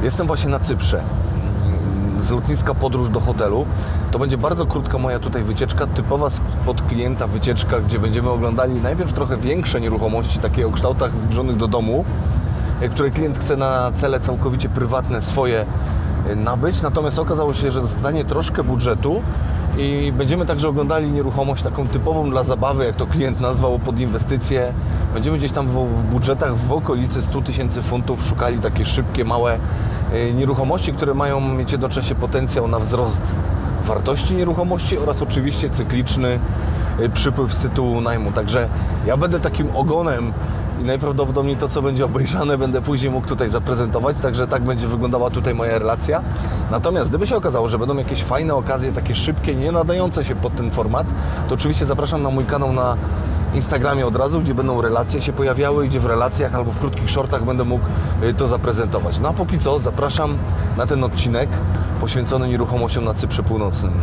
Jestem właśnie na Cyprze. Z lotniska podróż do hotelu. To będzie bardzo krótka moja tutaj wycieczka, typowa pod klienta wycieczka, gdzie będziemy oglądali najpierw trochę większe nieruchomości, takie o kształtach zbliżonych do domu, które klient chce na cele całkowicie prywatne swoje nabyć. Natomiast okazało się, że zostanie troszkę budżetu i będziemy także oglądali nieruchomość taką typową dla zabawy, jak to klient nazwał, pod inwestycje. Będziemy gdzieś tam w budżetach w okolicy 100 000 funtów szukali takie szybkie, małe nieruchomości, które mają mieć jednocześnie potencjał na wzrost wartości nieruchomości oraz oczywiście cykliczny przypływ z tytułu najmu. Także ja będę takim ogonem i najprawdopodobniej to, co będzie obejrzane, będę później mógł tutaj zaprezentować, także tak będzie wyglądała tutaj moja relacja. Natomiast gdyby się okazało, że będą jakieś fajne okazje, takie szybkie, nie nadające się pod ten format, to oczywiście zapraszam na mój kanał na Instagramie od razu, gdzie będą relacje się pojawiały, gdzie w relacjach albo w krótkich shortach będę mógł to zaprezentować. No a póki co zapraszam na ten odcinek poświęcony nieruchomościom na Cyprze Północnym.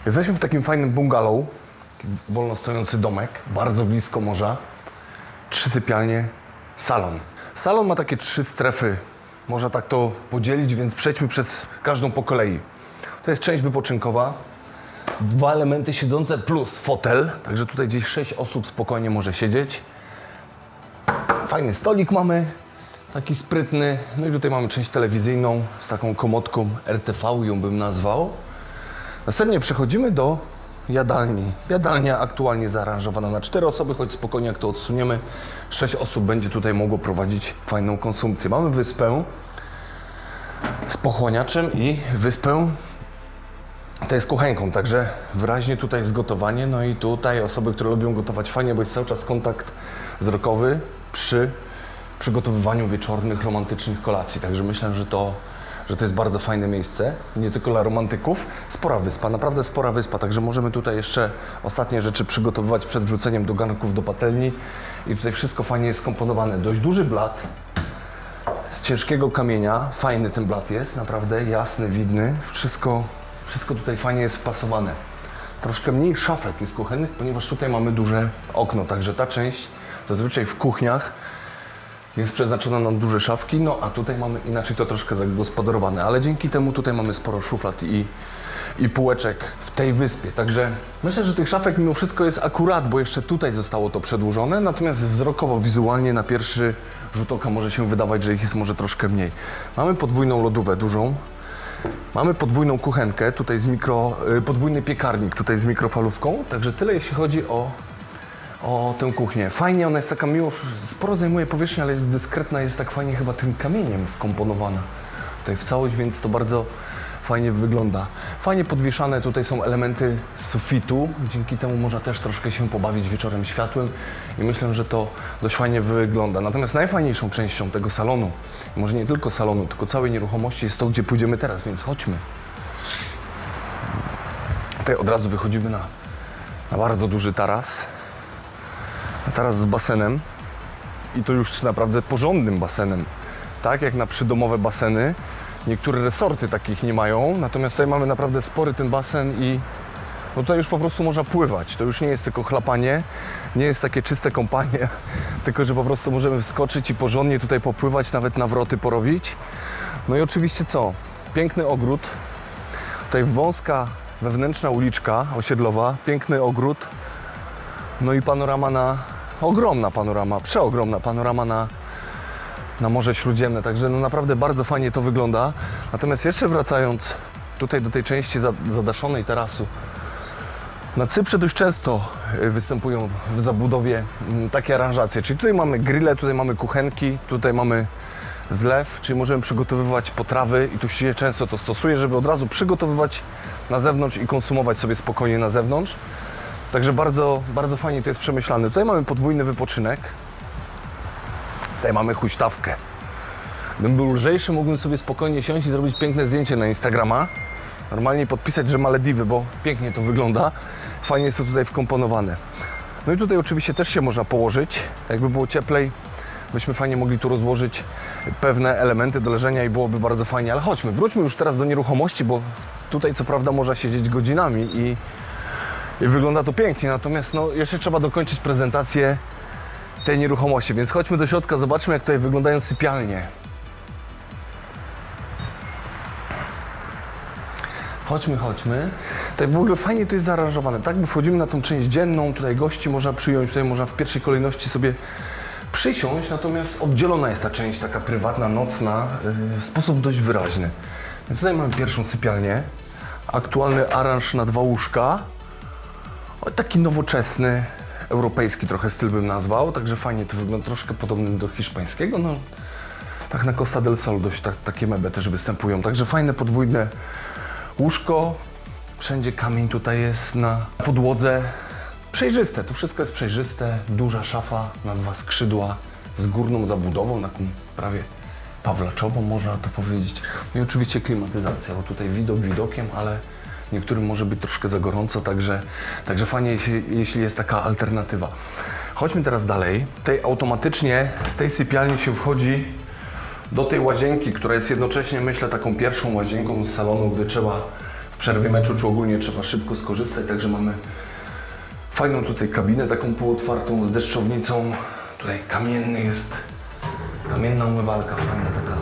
Jesteśmy w takim fajnym bungalow, wolno stojący domek, bardzo blisko morza, 3 sypialnie, salon. Salon ma takie 3 strefy, można tak to podzielić, więc przejdźmy przez każdą po kolei. To jest część wypoczynkowa, 2 elementy siedzące plus fotel, także tutaj gdzieś 6 osób spokojnie może siedzieć. Fajny stolik mamy, taki sprytny, no i tutaj mamy część telewizyjną z taką komodką RTV, ją bym nazwał. Następnie przechodzimy do jadalni. Jadalnia aktualnie zaaranżowana na 4 osoby, choć spokojnie jak to odsuniemy, 6 osób będzie tutaj mogło prowadzić fajną konsumpcję. Mamy wyspę z pochłaniaczem i wyspę to jest kuchenką, także wyraźnie tutaj jest gotowanie. No i tutaj osoby, które lubią gotować fajnie, bo jest cały czas kontakt wzrokowy przy przygotowywaniu wieczornych, romantycznych kolacji. Także myślę, że to jest bardzo fajne miejsce, nie tylko dla romantyków. Spora wyspa, naprawdę spora wyspa, także możemy tutaj jeszcze ostatnie rzeczy przygotowywać przed wrzuceniem do garnków do patelni. I tutaj wszystko fajnie jest skomponowane. Dość duży blat z ciężkiego kamienia, fajny ten blat jest, naprawdę jasny, widny. Wszystko tutaj fajnie jest wpasowane. Troszkę mniej szafek jest kuchennych, ponieważ tutaj mamy duże okno, także ta część zazwyczaj w kuchniach jest przeznaczona na duże szafki, no a tutaj mamy inaczej to troszkę zagospodarowane, ale dzięki temu tutaj mamy sporo szuflad i półeczek w tej wyspie, także myślę, że tych szafek mimo wszystko jest akurat, bo jeszcze tutaj zostało to przedłużone, natomiast wzrokowo, wizualnie na pierwszy rzut oka może się wydawać, że ich jest może troszkę mniej. Mamy podwójną lodówkę dużą, mamy podwójną kuchenkę, tutaj podwójny piekarnik tutaj z mikrofalówką, także tyle jeśli chodzi o tę kuchnię. Fajnie, ona jest taka sporo zajmuje powierzchnię, ale jest dyskretna, jest tak fajnie chyba tym kamieniem wkomponowana tutaj w całość, więc to bardzo fajnie wygląda. Fajnie podwieszane tutaj są elementy sufitu, dzięki temu można też troszkę się pobawić wieczorem światłem i myślę, że to dość fajnie wygląda. Natomiast najfajniejszą częścią tego salonu, może nie tylko salonu, tylko całej nieruchomości jest to, gdzie pójdziemy teraz, więc chodźmy. Tutaj od razu wychodzimy na bardzo duży taras. Taras z basenem i to już naprawdę porządnym basenem, tak jak na przydomowe baseny. Niektóre resorty takich nie mają, natomiast tutaj mamy naprawdę spory ten basen i no tutaj już po prostu można pływać. To już nie jest tylko chlapanie, nie jest takie czyste kąpanie, tylko że po prostu możemy wskoczyć i porządnie tutaj popływać, nawet nawroty porobić. No i oczywiście co? Piękny ogród, tutaj wąska wewnętrzna uliczka osiedlowa, piękny ogród, no i panorama ogromna panorama, przeogromna panorama na Morze Śródziemne, także no naprawdę bardzo fajnie to wygląda. Natomiast jeszcze wracając tutaj do tej części zadaszonej tarasu, na Cyprze dość często występują w zabudowie takie aranżacje, czyli tutaj mamy grille, tutaj mamy kuchenki, tutaj mamy zlew, czyli możemy przygotowywać potrawy i tu się często to stosuje, żeby od razu przygotowywać na zewnątrz i konsumować sobie spokojnie na zewnątrz. Także bardzo, bardzo fajnie to jest przemyślane. Tutaj mamy podwójny wypoczynek. Tutaj mamy huśtawkę. Gdybym był lżejszy, mógłbym sobie spokojnie siąść i zrobić piękne zdjęcie na Instagrama. Normalnie podpisać, że Malediwy, bo pięknie to wygląda. Fajnie jest to tutaj wkomponowane. No i tutaj oczywiście też się można położyć. Jakby było cieplej, byśmy fajnie mogli tu rozłożyć pewne elementy do leżenia i byłoby bardzo fajnie. Ale chodźmy, wróćmy już teraz do nieruchomości, bo tutaj co prawda można siedzieć godzinami i wygląda to pięknie, natomiast no, jeszcze trzeba dokończyć prezentację tej nieruchomości, więc chodźmy do środka, zobaczmy jak tutaj wyglądają sypialnie. Chodźmy. Tutaj w ogóle fajnie to jest zaaranżowane. Tak, bo wchodzimy na tą część dzienną, tutaj gości można przyjąć, tutaj można w pierwszej kolejności sobie przysiąść, natomiast oddzielona jest ta część taka prywatna, nocna w sposób dość wyraźny. Więc tutaj mamy pierwszą sypialnię, aktualny aranż na 2 łóżka, taki nowoczesny, europejski trochę styl bym nazwał, także fajnie to wygląda, troszkę podobny do hiszpańskiego, no tak na Costa del Sol dość takie meble też występują, także fajne podwójne łóżko, wszędzie kamień tutaj jest na podłodze, przejrzyste, to wszystko jest przejrzyste, duża szafa na 2 skrzydła z górną zabudową, taką prawie pawlaczową można to powiedzieć. No i oczywiście klimatyzacja, bo tutaj widok widokiem, ale niektórym może być troszkę za gorąco, także fajnie, jeśli jest taka alternatywa. Chodźmy teraz dalej. Tutaj automatycznie z tej sypialni się wchodzi do tej łazienki, która jest jednocześnie, myślę, taką pierwszą łazienką z salonu, gdy trzeba w przerwie meczu, czy ogólnie trzeba szybko skorzystać, także mamy fajną tutaj kabinę taką półotwartą z deszczownicą. Tutaj kamienny jest, kamienna umywalka, fajna taka,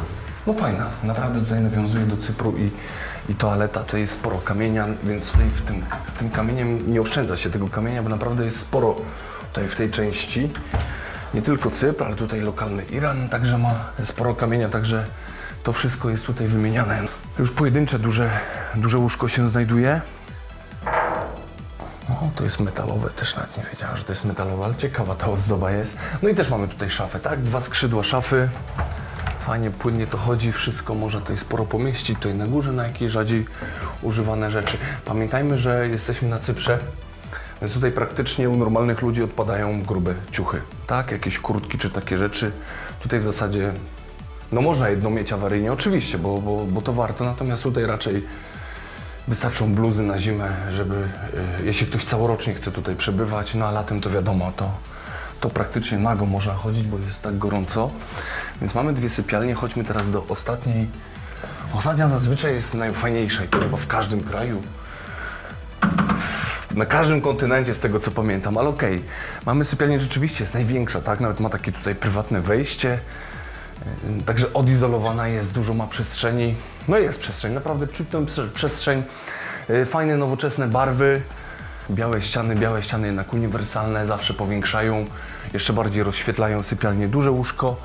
no fajna, naprawdę tutaj nawiązuje do Cypru i toaleta, tutaj jest sporo kamienia, więc tutaj tym kamieniem nie oszczędza się tego kamienia, bo naprawdę jest sporo tutaj w tej części. Nie tylko Cypr, ale tutaj lokalny Iran także ma sporo kamienia, także to wszystko jest tutaj wymieniane. Już pojedyncze duże łóżko się znajduje. No, to jest metalowe, też nawet nie wiedziałem, że to jest metalowe, ale ciekawa ta ozdoba jest. No i też mamy tutaj szafę, tak? 2 skrzydła szafy. Fajnie, płynnie to chodzi, wszystko można tutaj sporo pomieścić, tutaj na górze na jakieś rzadziej używane rzeczy. Pamiętajmy, że jesteśmy na Cyprze, więc tutaj praktycznie u normalnych ludzi odpadają grube ciuchy, tak? Jakieś kurtki czy takie rzeczy. Tutaj w zasadzie, no można jedno mieć awaryjnie, oczywiście, bo to warto, natomiast tutaj raczej wystarczą bluzy na zimę, żeby, jeśli ktoś całorocznie chce tutaj przebywać, no a latem to wiadomo, to praktycznie nago można chodzić, bo jest tak gorąco. Więc mamy 2 sypialnie, chodźmy teraz do ostatniej. Ostatnia zazwyczaj jest najfajniejsza i to chyba w każdym kraju. Na każdym kontynencie z tego co pamiętam, ale okej. Mamy sypialnię, rzeczywiście jest największa, tak? Nawet ma takie tutaj prywatne wejście. Także odizolowana jest, dużo ma przestrzeni. No jest przestrzeń, naprawdę czuć przestrzeń. Fajne, nowoczesne barwy. Białe ściany jednak uniwersalne, zawsze powiększają, jeszcze bardziej rozświetlają sypialnię. Duże łóżko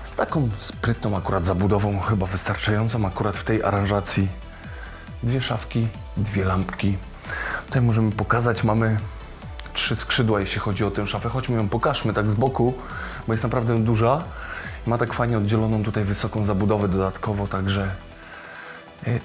z taką sprytną akurat zabudową, chyba wystarczającą akurat w tej aranżacji. 2 szafki, 2 lampki. Tutaj możemy pokazać, mamy 3 skrzydła, jeśli chodzi o tę szafę. Chodźmy ją pokażmy tak z boku, bo jest naprawdę duża. Ma tak fajnie oddzieloną tutaj wysoką zabudowę dodatkowo,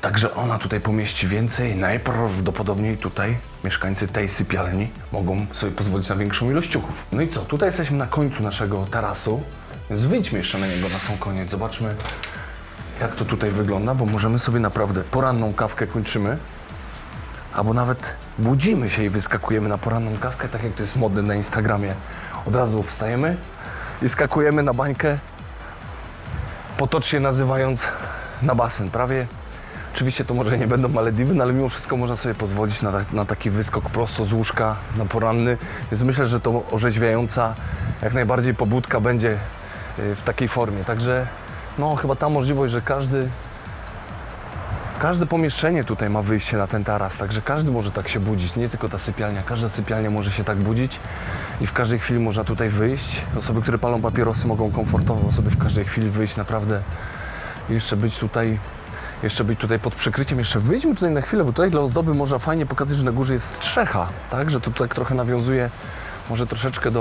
także ona tutaj pomieści więcej. Najprawdopodobniej tutaj mieszkańcy tej sypialni mogą sobie pozwolić na większą ilość ciuchów. No i co? Tutaj jesteśmy na końcu naszego tarasu, więc wyjdźmy jeszcze na niego na sam koniec. Zobaczmy, jak to tutaj wygląda, bo możemy sobie naprawdę poranną kawkę kończymy, albo nawet budzimy się i wyskakujemy na poranną kawkę, tak jak to jest modne na Instagramie. Od razu wstajemy i skakujemy na bańkę, potocznie nazywając na basen. Prawie, oczywiście to może nie będą Malediwy, no ale mimo wszystko można sobie pozwolić na taki wyskok prosto z łóżka na poranny, więc myślę, że to orzeźwiająca jak najbardziej pobudka będzie w takiej formie. Także no chyba ta możliwość, że każde pomieszczenie tutaj ma wyjście na ten taras, także każdy może tak się budzić, nie tylko ta sypialnia, każda sypialnia może się tak budzić i w każdej chwili można tutaj wyjść. Osoby, które palą papierosy, mogą komfortowo sobie w każdej chwili wyjść naprawdę i jeszcze być tutaj pod przykryciem. Jeszcze wyjdźmy tutaj na chwilę, bo tutaj dla ozdoby można fajnie pokazać, że na górze jest strzecha, tak, że to tak trochę nawiązuje może troszeczkę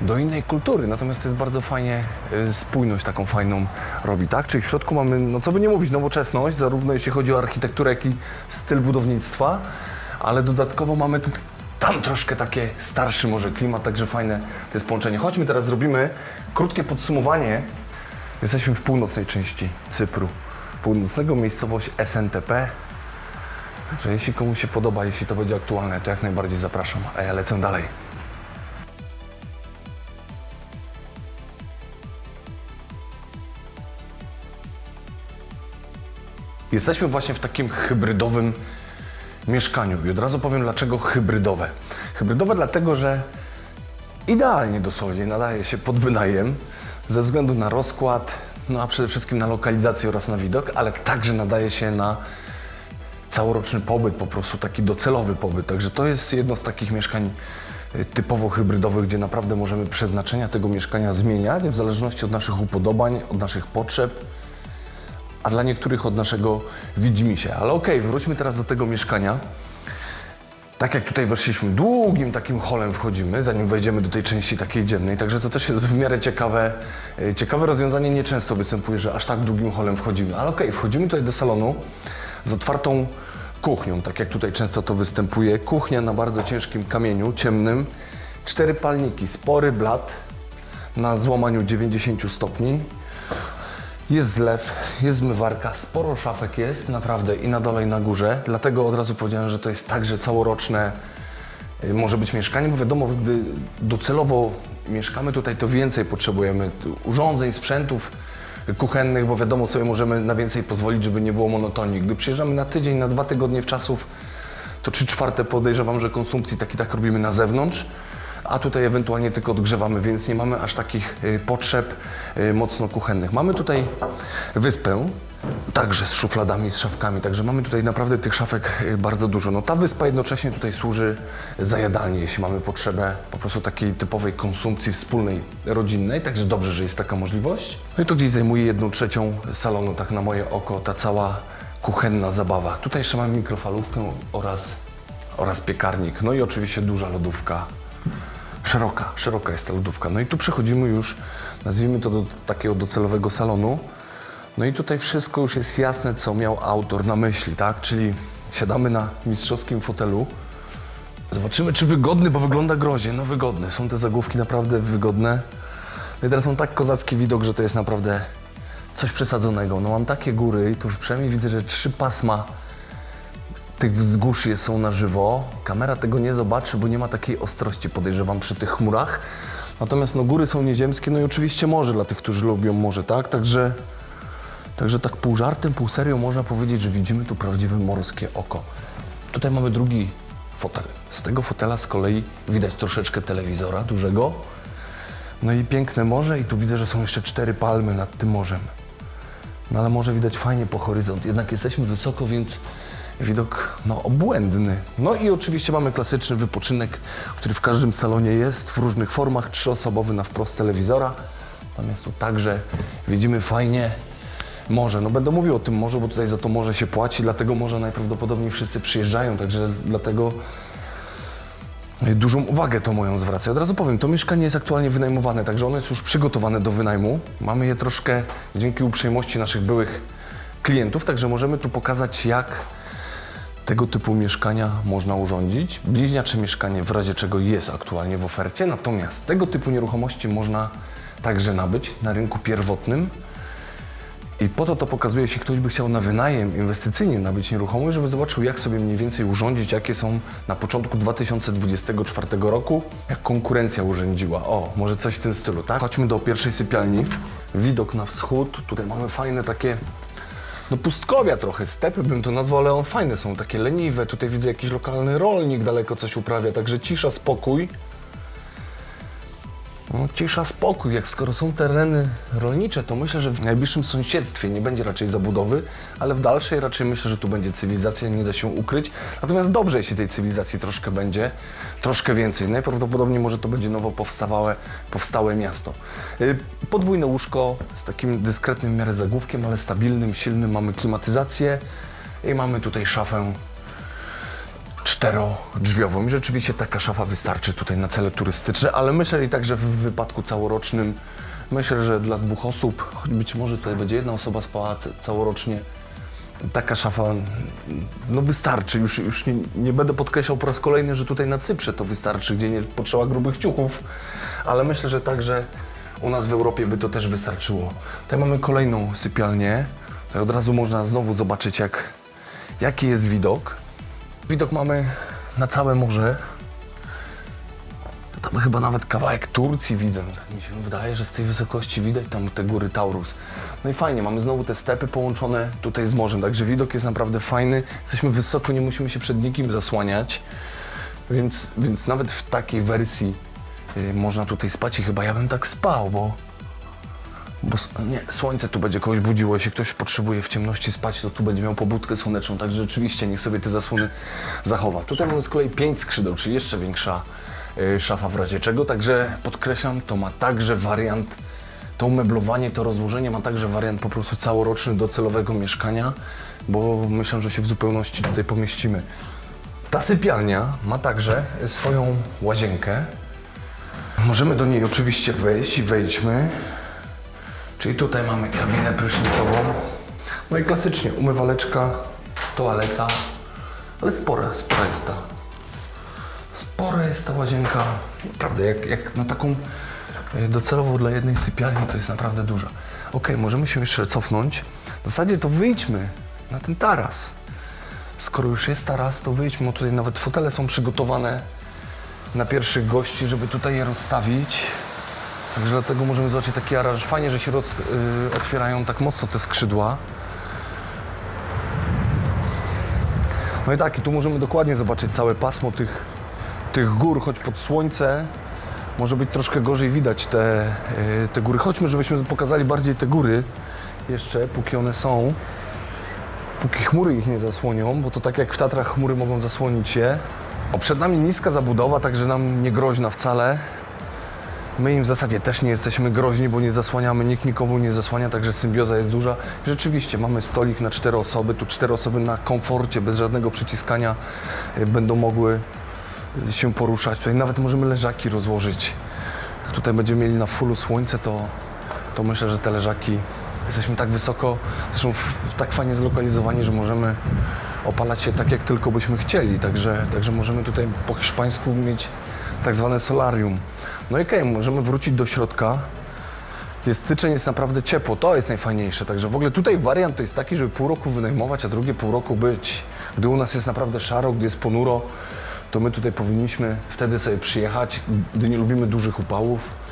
do innej kultury, natomiast to jest bardzo fajnie, spójność taką fajną robi, tak? Czyli w środku mamy, no co by nie mówić, nowoczesność, zarówno jeśli chodzi o architekturę, jak i styl budownictwa, ale dodatkowo mamy tu, tam troszkę takie starszy może klimat, także fajne to jest połączenie. Chodźmy teraz, zrobimy krótkie podsumowanie. Jesteśmy w północnej części Cypru, północnego, miejscowość SNTP. Także jeśli komuś się podoba, jeśli to będzie aktualne, to jak najbardziej zapraszam, a ja lecę dalej. Jesteśmy właśnie w takim hybrydowym mieszkaniu i od razu powiem, dlaczego hybrydowe. Hybrydowe dlatego, że idealnie dosłownie nadaje się pod wynajem ze względu na rozkład, no a przede wszystkim na lokalizację oraz na widok, ale także nadaje się na całoroczny pobyt, po prostu taki docelowy pobyt. Także to jest jedno z takich mieszkań typowo hybrydowych, gdzie naprawdę możemy przeznaczenia tego mieszkania zmieniać w zależności od naszych upodobań, od naszych potrzeb, a dla niektórych od naszego widzimisię. Ale okej, wróćmy teraz do tego mieszkania. Tak jak tutaj weszliśmy, długim takim holem wchodzimy, zanim wejdziemy do tej części takiej dziennej, także to też jest w miarę ciekawe rozwiązanie. Nieczęsto występuje, że aż tak długim holem wchodzimy, ale okej, wchodzimy tutaj do salonu z otwartą kuchnią, tak jak tutaj często to występuje. Kuchnia na bardzo ciężkim kamieniu, ciemnym, 4 palniki, spory blat na złamaniu 90 stopni. Jest zlew, jest zmywarka, sporo szafek jest naprawdę i na dole i na górze, dlatego od razu powiedziałem, że to jest także całoroczne może być mieszkanie, bo wiadomo, gdy docelowo mieszkamy tutaj, to więcej potrzebujemy urządzeń, sprzętów kuchennych, bo wiadomo, sobie możemy na więcej pozwolić, żeby nie było monotonii. Gdy przyjeżdżamy na tydzień, na 2 tygodnie wczasów, to 3/4 podejrzewam, że konsumpcji tak robimy na zewnątrz, a tutaj ewentualnie tylko odgrzewamy, więc nie mamy aż takich potrzeb mocno kuchennych. Mamy tutaj wyspę, także z szufladami, z szafkami, także mamy tutaj naprawdę tych szafek bardzo dużo. No ta wyspa jednocześnie tutaj służy za jadalnię, jeśli mamy potrzebę po prostu takiej typowej konsumpcji wspólnej, rodzinnej, także dobrze, że jest taka możliwość. No i to gdzieś zajmuje 1/3 salonu, tak na moje oko, ta cała kuchenna zabawa. Tutaj jeszcze mamy mikrofalówkę oraz piekarnik, no i oczywiście duża lodówka. Szeroka jest ta lodówka. No i tu przechodzimy już, nazwijmy to, do takiego docelowego salonu. No i tutaj wszystko już jest jasne, co miał autor na myśli, tak? Czyli siadamy na mistrzowskim fotelu. Zobaczymy, czy wygodny, bo wygląda groźnie. No wygodny, są te zagłówki naprawdę wygodne. No i teraz mam tak kozacki widok, że to jest naprawdę coś przesadzonego. No mam takie góry i tu przynajmniej widzę, że 3 pasma tych wzgórz są na żywo. Kamera tego nie zobaczy, bo nie ma takiej ostrości, podejrzewam, przy tych chmurach. Natomiast no, góry są nieziemskie, no i oczywiście morze dla tych, którzy lubią morze, tak? Także tak pół żartem, pół serio można powiedzieć, że widzimy tu prawdziwe morskie oko. Tutaj mamy drugi fotel. Z tego fotela z kolei widać troszeczkę telewizora dużego. No i piękne morze i tu widzę, że są jeszcze 4 palmy nad tym morzem. No ale morze widać fajnie po horyzont. Jednak jesteśmy wysoko, więc widok no, obłędny. No i oczywiście mamy klasyczny wypoczynek, który w każdym salonie jest, w różnych formach, 3-osobowy na wprost telewizora. Natomiast tu także widzimy fajnie morze. No będę mówił o tym morzu, bo tutaj za to morze się płaci, dlatego morze najprawdopodobniej wszyscy przyjeżdżają, także dlatego dużą uwagę to moją zwraca. Od razu powiem, to mieszkanie jest aktualnie wynajmowane, także ono jest już przygotowane do wynajmu. Mamy je troszkę dzięki uprzejmości naszych byłych klientów, także możemy tu pokazać, jak tego typu mieszkania można urządzić. Bliźniacze mieszkanie w razie czego jest aktualnie w ofercie, natomiast tego typu nieruchomości można także nabyć na rynku pierwotnym. I po to pokazuje, jeśli ktoś by chciał na wynajem inwestycyjnie nabyć nieruchomość, żeby zobaczył, jak sobie mniej więcej urządzić, jakie są na początku 2024 roku, jak konkurencja urządziła. O, może coś w tym stylu, tak? Chodźmy do pierwszej sypialni. Widok na wschód. Tutaj mamy fajne takie, no pustkowia trochę, stepy bym to nazwał, ale one fajne są, takie leniwe. Tutaj widzę jakiś lokalny rolnik daleko coś uprawia, także cisza, spokój. No, cisza, spokój. Jak skoro są tereny rolnicze, to myślę, że w najbliższym sąsiedztwie nie będzie raczej zabudowy, ale w dalszej raczej myślę, że tu będzie cywilizacja, nie da się ukryć. Natomiast dobrze, jeśli tej cywilizacji troszkę będzie, troszkę więcej. Najprawdopodobniej może to będzie nowo powstałe miasto. Podwójne łóżko z takim dyskretnym w miarę zagłówkiem, ale stabilnym, silnym. Mamy klimatyzację i mamy tutaj szafę 4-drzwiową. I rzeczywiście taka szafa wystarczy tutaj na cele turystyczne, ale myślę i także w wypadku całorocznym, myślę, że dla 2 osób, choć być może tutaj będzie 1 osoba spała całorocznie, taka szafa no wystarczy. Już nie będę podkreślał po raz kolejny, że tutaj na Cyprze to wystarczy, gdzie nie potrzeba grubych ciuchów, ale myślę, że także u nas w Europie by to też wystarczyło. Tutaj mamy kolejną sypialnię. Tutaj od razu można znowu zobaczyć, jaki jest widok. Widok mamy na całe morze. Tam chyba nawet kawałek Turcji widzę. Tak mi się wydaje, że z tej wysokości widać tam te góry Taurus. No i fajnie, mamy znowu te stepy połączone tutaj z morzem, także widok jest naprawdę fajny. Jesteśmy wysoko, nie musimy się przed nikim zasłaniać, więc nawet w takiej wersji można tutaj spać i chyba ja bym tak spał, bo nie, słońce tu będzie kogoś budziło, jeśli ktoś potrzebuje w ciemności spać, to tu będzie miał pobudkę słoneczną, także rzeczywiście niech sobie te zasłony zachowa. Tutaj mamy z kolei 5 skrzydeł, czyli jeszcze większa szafa w razie czego, także podkreślam, to ma także wariant, to umeblowanie, to rozłożenie ma także wariant po prostu całoroczny do celowego mieszkania, bo myślę, że się w zupełności tutaj pomieścimy. Ta sypialnia ma także swoją łazienkę. Możemy do niej oczywiście wejść i wejdźmy. Czyli tutaj mamy kabinę prysznicową. No i klasycznie umywaleczka, toaleta, ale spora jest ta łazienka. Naprawdę, jak na taką docelowo dla jednej sypialni to jest naprawdę duża. Ok, możemy się jeszcze cofnąć. W zasadzie to wyjdźmy na ten taras. Skoro już jest taras, to wyjdźmy, bo tutaj nawet fotele są przygotowane na pierwszych gości, żeby tutaj je rozstawić. Także dlatego możemy zobaczyć taki aranż. Fajnie, że się otwierają tak mocno te skrzydła. No i tak, i tu możemy dokładnie zobaczyć całe pasmo tych gór, choć pod słońce może być troszkę gorzej widać te góry. Chodźmy, żebyśmy pokazali bardziej te góry jeszcze, póki one są. Póki chmury ich nie zasłonią, bo to tak jak w Tatrach chmury mogą zasłonić je. Przed nami niska zabudowa, także nam nie groźna wcale. My im w zasadzie też nie jesteśmy groźni, bo nie zasłaniamy, nikt nikomu nie zasłania, także symbioza jest duża. Rzeczywiście mamy stolik na 4 osoby, tu 4 osoby na komforcie, bez żadnego przyciskania będą mogły się poruszać. Tutaj nawet możemy leżaki rozłożyć. Jak tutaj będziemy mieli na fullu słońce, to myślę, że te leżaki, jesteśmy tak wysoko, zresztą tak fajnie zlokalizowani, że możemy opalać się tak, jak tylko byśmy chcieli. Także możemy tutaj po hiszpańsku mieć tak zwane solarium. No i okej, możemy wrócić do środka. Jest styczeń, jest naprawdę ciepło, to jest najfajniejsze. Także w ogóle tutaj wariant to jest taki, żeby pół roku wynajmować, a drugie pół roku być. Gdy u nas jest naprawdę szaro, gdy jest ponuro, to my tutaj powinniśmy wtedy sobie przyjechać, gdy nie lubimy dużych upałów.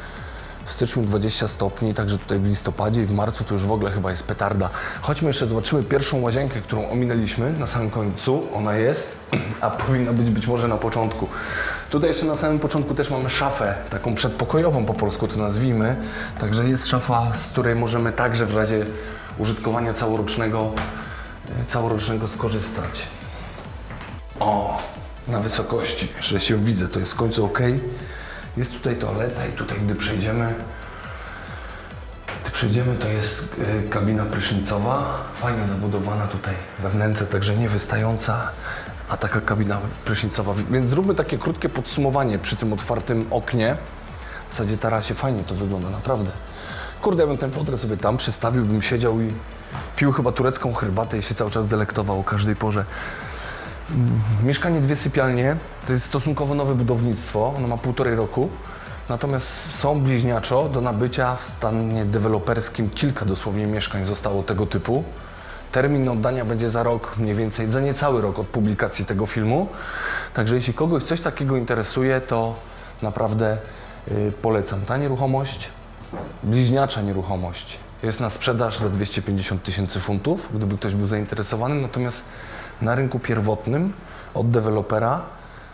W styczniu 20 stopni, także tutaj w listopadzie i w marcu to już w ogóle chyba jest petarda. Chodźmy jeszcze, zobaczymy pierwszą łazienkę, którą ominęliśmy na samym końcu. Ona jest, a powinna być może na początku. Tutaj jeszcze na samym początku też mamy szafę, taką przedpokojową po polsku to nazwijmy. Także jest szafa, z której możemy także w razie użytkowania całorocznego skorzystać. O, na wysokości, że się widzę, to jest w końcu ok. Jest tutaj toaleta i tutaj, gdy przejdziemy, to jest kabina prysznicowa, fajnie zabudowana tutaj we wnęce, także nie wystająca, a taka kabina prysznicowa. Więc zróbmy takie krótkie podsumowanie przy tym otwartym oknie. W zasadzie tarasie fajnie to wygląda, naprawdę. Kurde, ja bym ten fotel sobie tam przystawił, bym siedział i pił chyba turecką herbatę i się cały czas delektował o każdej porze. Mieszkanie 2 sypialnie, to jest stosunkowo nowe budownictwo, ono ma 1,5 roku, natomiast są bliźniaczo do nabycia w stanie deweloperskim, kilka dosłownie mieszkań zostało tego typu. Termin oddania będzie za rok, mniej więcej, za niecały rok od publikacji tego filmu. Także jeśli kogoś coś takiego interesuje, to naprawdę polecam. Ta nieruchomość, bliźniacza nieruchomość, jest na sprzedaż za 250 000 funtów, gdyby ktoś był zainteresowany, natomiast na rynku pierwotnym od dewelopera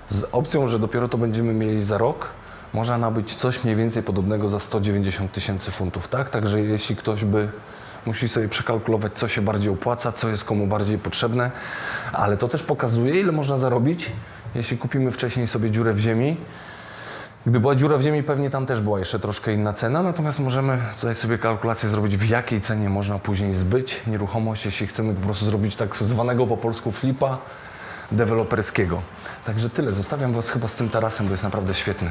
z opcją, że dopiero to będziemy mieli za rok, można nabyć coś mniej więcej podobnego za 190 000 funtów, tak? Także jeśli ktoś musi sobie przekalkulować, co się bardziej opłaca, co jest komu bardziej potrzebne, ale to też pokazuje, ile można zarobić, jeśli kupimy wcześniej sobie dziurę w ziemi. Gdy była dziura w ziemi, pewnie tam też była jeszcze troszkę inna cena, natomiast możemy tutaj sobie kalkulację zrobić, w jakiej cenie można później zbyć nieruchomość, jeśli chcemy po prostu zrobić tak zwanego po polsku flipa deweloperskiego. Także tyle. Zostawiam Was chyba z tym tarasem, bo jest naprawdę świetny.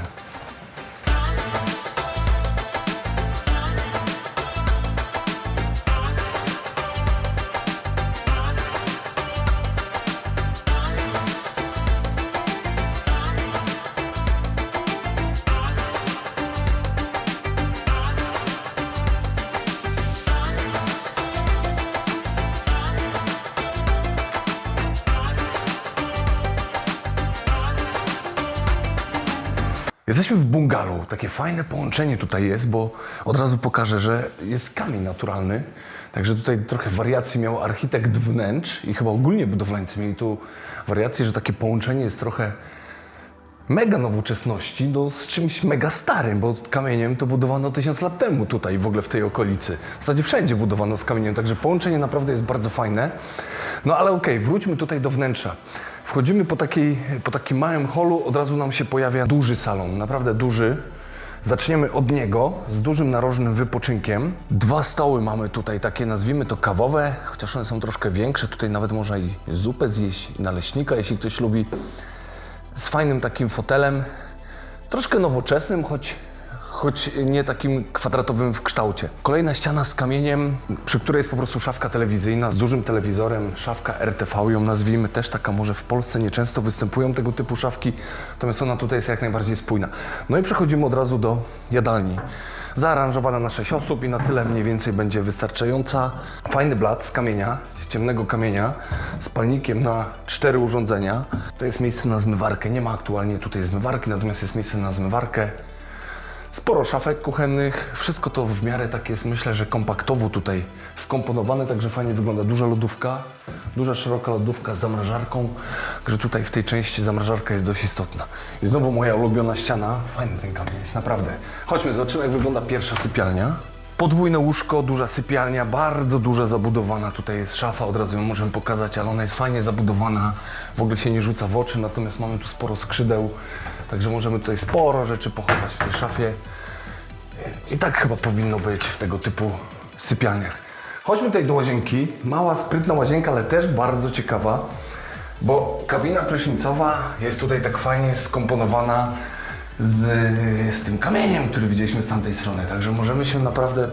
Jesteśmy w bungalow. Takie fajne połączenie tutaj jest, bo od razu pokażę, że jest kamień naturalny. Także tutaj trochę wariacji miał architekt wnętrz i chyba ogólnie budowlańcy mieli tu wariacje, że takie połączenie jest trochę mega nowoczesności z czymś mega starym, bo kamieniem to budowano 1000 lat temu tutaj, w ogóle w tej okolicy. W zasadzie wszędzie budowano z kamieniem, także połączenie naprawdę jest bardzo fajne. No ale okej, wróćmy tutaj do wnętrza. Wchodzimy po takim małym holu, od razu nam się pojawia duży salon, naprawdę duży. Zaczniemy od niego, z dużym narożnym wypoczynkiem. 2 stoły mamy tutaj, takie nazwijmy to kawowe, chociaż one są troszkę większe. Tutaj nawet można i zupę zjeść, i naleśnika, jeśli ktoś lubi. Z fajnym takim fotelem, troszkę nowoczesnym, choć nie takim kwadratowym w kształcie. Kolejna ściana z kamieniem, przy której jest po prostu szafka telewizyjna z dużym telewizorem, szafka RTV ją nazwijmy, też taka może w Polsce nieczęsto występują tego typu szafki, natomiast ona tutaj jest jak najbardziej spójna. No i przechodzimy od razu do jadalni. Zaaranżowana na 6 osób i na tyle mniej więcej będzie wystarczająca. Fajny blat z kamienia, z ciemnego kamienia, z palnikiem na 4 urządzenia. To jest miejsce na zmywarkę, nie ma aktualnie tutaj zmywarki, natomiast jest miejsce na zmywarkę. Sporo szafek kuchennych, wszystko to w miarę tak jest, myślę, że kompaktowo tutaj wkomponowane, także fajnie wygląda. Duża lodówka, duża szeroka lodówka z zamrażarką, także tutaj w tej części zamrażarka jest dość istotna. I znowu moja ulubiona ściana, fajny ten kamień jest, naprawdę. Chodźmy, zobaczymy jak wygląda pierwsza sypialnia. Podwójne łóżko, duża sypialnia, bardzo duża zabudowana. Tutaj jest szafa, od razu ją możemy pokazać, ale ona jest fajnie zabudowana. W ogóle się nie rzuca w oczy, natomiast mamy tu sporo skrzydeł. Także możemy tutaj sporo rzeczy pochować w tej szafie. I tak chyba powinno być w tego typu sypialniach. Chodźmy tutaj do łazienki. Mała, sprytna łazienka, ale też bardzo ciekawa. Bo kabina prysznicowa jest tutaj tak fajnie skomponowana z tym kamieniem, który widzieliśmy z tamtej strony. Także możemy się naprawdę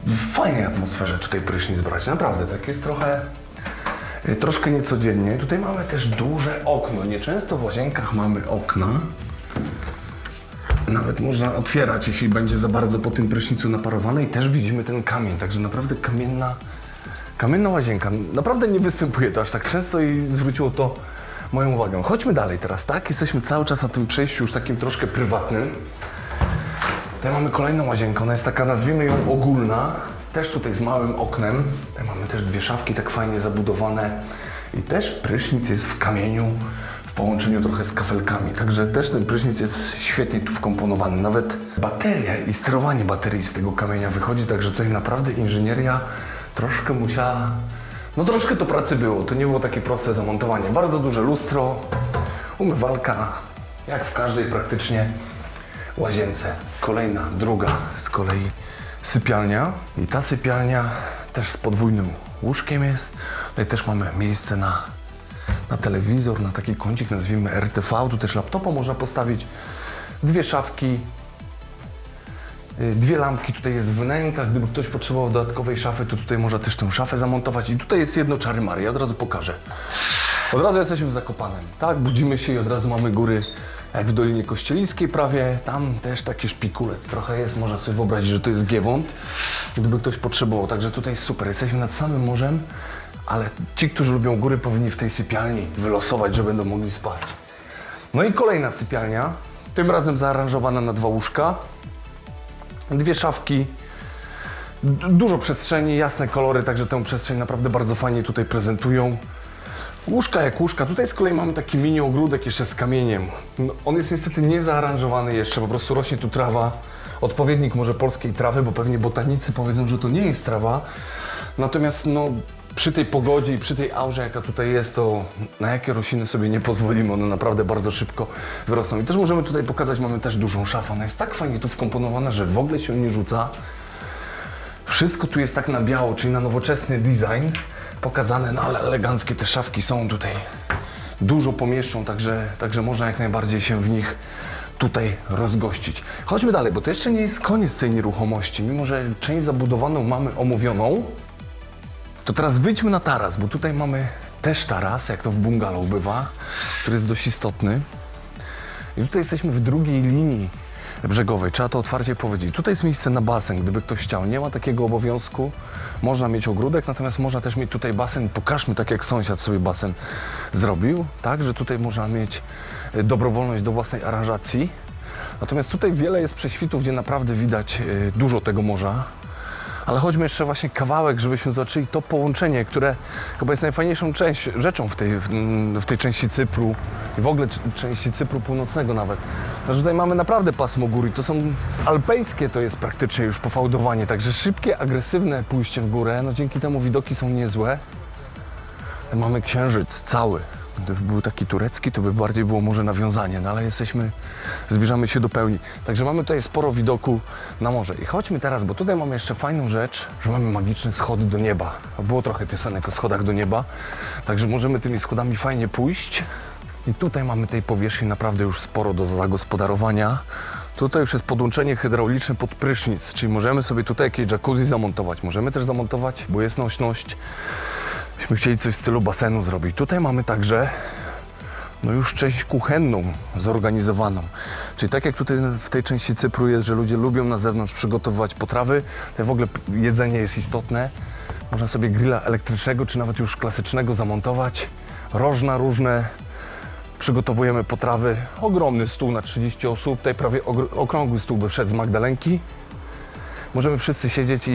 w fajnej atmosferze tutaj prysznic brać. Naprawdę, tak jest troszkę niecodziennie. Tutaj mamy też duże okno. Nieczęsto w łazienkach mamy okna. Nawet można otwierać, jeśli będzie za bardzo po tym prysznicu naparowane i też widzimy ten kamień. Także naprawdę kamienna łazienka. Naprawdę nie występuje to aż tak często i zwróciło to moją uwagę. Chodźmy dalej teraz, tak? Jesteśmy cały czas na tym przejściu już takim troszkę prywatnym. Tutaj mamy kolejną łazienkę. Ona jest taka, nazwijmy ją ogólna. Też tutaj z małym oknem. Tutaj mamy też 2 szafki tak fajnie zabudowane. I też prysznic jest w kamieniu, w połączeniu trochę z kafelkami. Także też ten prysznic jest świetnie tu wkomponowany. Nawet bateria i sterowanie baterii z tego kamienia wychodzi. Także tutaj naprawdę inżynieria troszkę musiała... No troszkę to pracy było. To nie było takie proste zamontowanie. Bardzo duże lustro, umywalka, jak w każdej praktycznie łazience. Kolejna, druga z kolei sypialnia. I ta sypialnia też z podwójnym łóżkiem jest. Tutaj też mamy miejsce na telewizor, na taki kącik, nazwijmy RTV. Tu też laptopa można postawić. 2 szafki, 2 lampki. Tutaj jest wnęka. Gdyby ktoś potrzebował dodatkowej szafy, to tutaj można też tę szafę zamontować. I tutaj jest jedno czary-mary. Od razu pokażę. Od razu jesteśmy w Zakopanem. Tak, budzimy się i od razu mamy góry jak w Dolinie Kościeliskiej prawie. Tam też taki szpikulec trochę jest. Można sobie wyobrazić, że to jest Giewont, gdyby ktoś potrzebował. Także tutaj jest super. Jesteśmy nad samym morzem, ale ci, którzy lubią góry, powinni w tej sypialni wylosować, że będą mogli spać. No i kolejna sypialnia. Tym razem zaaranżowana na 2 łóżka. 2 szafki. Dużo przestrzeni, jasne kolory, także tę przestrzeń naprawdę bardzo fajnie tutaj prezentują. Łóżka jak łóżka. Tutaj z kolei mamy taki mini ogródek jeszcze z kamieniem. No, on jest niestety nie zaaranżowany jeszcze, po prostu rośnie tu trawa. Odpowiednik może polskiej trawy, bo pewnie botanicy powiedzą, że to nie jest trawa. Natomiast no, przy tej pogodzie i przy tej aurze, jaka tutaj jest, to na jakie rośliny sobie nie pozwolimy. One naprawdę bardzo szybko wyrosną. I też możemy tutaj pokazać, mamy też dużą szafę. Ona jest tak fajnie tu wkomponowana, że w ogóle się nie rzuca. Wszystko tu jest tak na biało, czyli na nowoczesny design pokazane, no ale eleganckie te szafki są tutaj. Dużo pomieszczą, także można jak najbardziej się w nich tutaj rozgościć. Chodźmy dalej, bo to jeszcze nie jest koniec tej nieruchomości. Mimo że część zabudowaną mamy omówioną, to teraz wyjdźmy na taras, bo tutaj mamy też taras, jak to w bungalow bywa, który jest dość istotny. I tutaj jesteśmy w drugiej linii brzegowej, trzeba to otwarcie powiedzieć. Tutaj jest miejsce na basen, gdyby ktoś chciał. Nie ma takiego obowiązku, można mieć ogródek, natomiast można też mieć tutaj basen. Pokażmy, tak jak sąsiad sobie basen zrobił, tak, że tutaj można mieć dobrowolność do własnej aranżacji. Natomiast tutaj wiele jest prześwitów, gdzie naprawdę widać dużo tego morza. Ale chodźmy jeszcze właśnie kawałek, żebyśmy zobaczyli to połączenie, które chyba jest najfajniejszą rzeczą w tej części Cypru i w ogóle części Cypru Północnego nawet. Że tutaj mamy naprawdę pasmo gór i to są alpejskie, to jest praktycznie już pofałdowanie, także szybkie, agresywne pójście w górę, no dzięki temu widoki są niezłe. Mamy księżyc cały. Gdyby był taki turecki, to by bardziej było może nawiązanie, no ale zbliżamy się do pełni. Także mamy tutaj sporo widoku na morze. I chodźmy teraz, bo tutaj mamy jeszcze fajną rzecz, że mamy magiczne schody do nieba. Było trochę piosenek o schodach do nieba, także możemy tymi schodami fajnie pójść. I tutaj mamy tej powierzchni naprawdę już sporo do zagospodarowania. Tutaj już jest podłączenie hydrauliczne pod prysznic, czyli możemy sobie tutaj jakieś jacuzzi zamontować. Możemy też zamontować, bo jest nośność. Byśmy chcieli coś w stylu basenu zrobić. Tutaj mamy także no już część kuchenną zorganizowaną. Czyli tak jak tutaj w tej części Cypru jest, że ludzie lubią na zewnątrz przygotowywać potrawy, to w ogóle jedzenie jest istotne. Można sobie grilla elektrycznego, czy nawet już klasycznego zamontować. Rożna różne. Przygotowujemy potrawy. Ogromny stół na 30 osób. Tutaj prawie okrągły stół by wszedł z Magdalenki. Możemy wszyscy siedzieć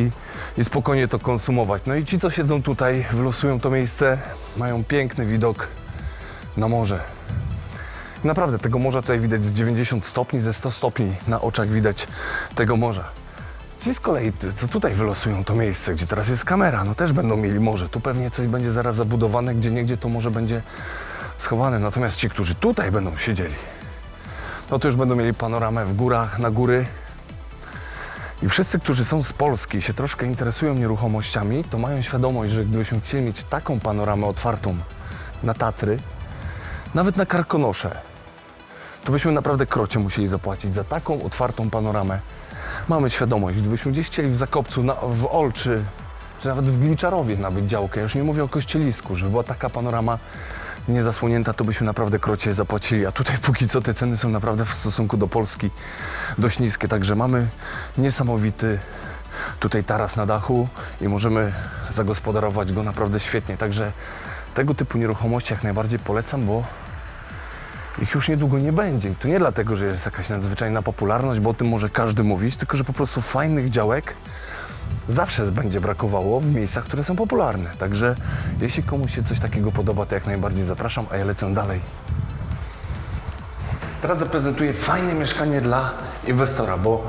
i spokojnie to konsumować. No i ci, co siedzą tutaj, wylosują to miejsce, mają piękny widok na morze. I naprawdę tego morza tutaj widać z 90 stopni, ze 100 stopni na oczach widać tego morza. Ci z kolei, co tutaj wylosują to miejsce, gdzie teraz jest kamera, no też będą mieli morze. Tu pewnie coś będzie zaraz zabudowane, gdzie niegdzie to morze będzie schowane. Natomiast ci, którzy tutaj będą siedzieli, no to już będą mieli panoramę w górach, na góry. I wszyscy, którzy są z Polski i się troszkę interesują nieruchomościami, to mają świadomość, że gdybyśmy chcieli mieć taką panoramę otwartą na Tatry, nawet na Karkonosze, to byśmy naprawdę krocie musieli zapłacić za taką otwartą panoramę. Mamy świadomość, gdybyśmy gdzieś chcieli w Zakopcu, w Olczy, czy nawet w Gliczarowie nabyć działkę, ja już nie mówię o Kościelisku, żeby była taka panorama niezasłonięta, to byśmy naprawdę krocie zapłacili, a tutaj póki co te ceny są naprawdę w stosunku do Polski dość niskie, także mamy niesamowity tutaj taras na dachu i możemy zagospodarować go naprawdę świetnie, także tego typu nieruchomości jak najbardziej polecam, bo ich już niedługo nie będzie i to nie dlatego, że jest jakaś nadzwyczajna popularność, bo o tym może każdy mówić, tylko że po prostu fajnych działek zawsze będzie brakowało w miejscach, które są popularne. Także jeśli komuś się coś takiego podoba, to jak najbardziej zapraszam, a ja lecę dalej. Teraz zaprezentuję fajne mieszkanie dla inwestora, bo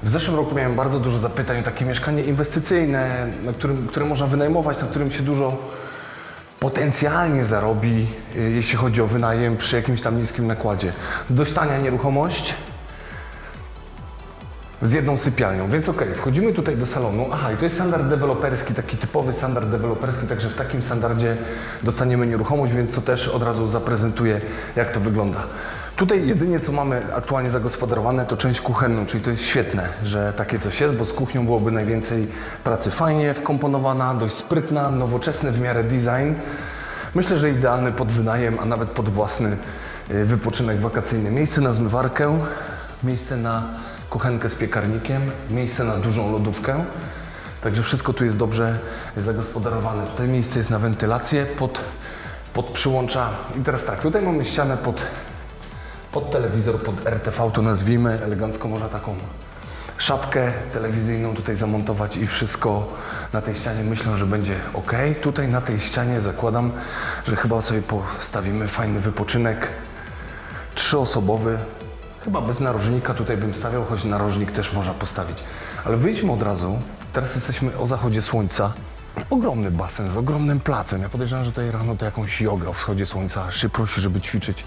w zeszłym roku miałem bardzo dużo zapytań o takie mieszkanie inwestycyjne, które można wynajmować, na którym się dużo potencjalnie zarobi, jeśli chodzi o wynajem przy jakimś tam niskim nakładzie. Dość tania nieruchomość z jedną sypialnią, więc okej, wchodzimy tutaj do salonu. Aha, i to jest standard deweloperski, taki typowy standard deweloperski, także w takim standardzie dostaniemy nieruchomość, więc to też od razu zaprezentuję, jak to wygląda. Tutaj jedynie co mamy aktualnie zagospodarowane to część kuchenną, czyli to jest świetne, że takie coś jest, bo z kuchnią byłoby najwięcej pracy. Fajnie wkomponowana, dość sprytna, nowoczesny w miarę design. Myślę, że idealny pod wynajem, a nawet pod własny wypoczynek wakacyjny. Miejsce na zmywarkę, miejsce na kuchenkę z piekarnikiem, miejsce na dużą lodówkę. Także wszystko tu jest dobrze zagospodarowane. Tutaj miejsce jest na wentylację pod przyłącza. I teraz tak, tutaj mamy ścianę pod telewizor, pod RTV, to nazwijmy elegancko, można taką szafkę telewizyjną tutaj zamontować i wszystko na tej ścianie myślę, że będzie ok. Tutaj na tej ścianie zakładam, że chyba sobie postawimy fajny wypoczynek 3-osobowy. Chyba bez narożnika tutaj bym stawiał, choć narożnik też można postawić. Ale wyjdźmy od razu. Teraz jesteśmy o zachodzie słońca. Ogromny basen z ogromnym placem. Ja podejrzewam, że tutaj rano to jakąś jogę o wschodzie słońca. Aż się prosi, żeby ćwiczyć.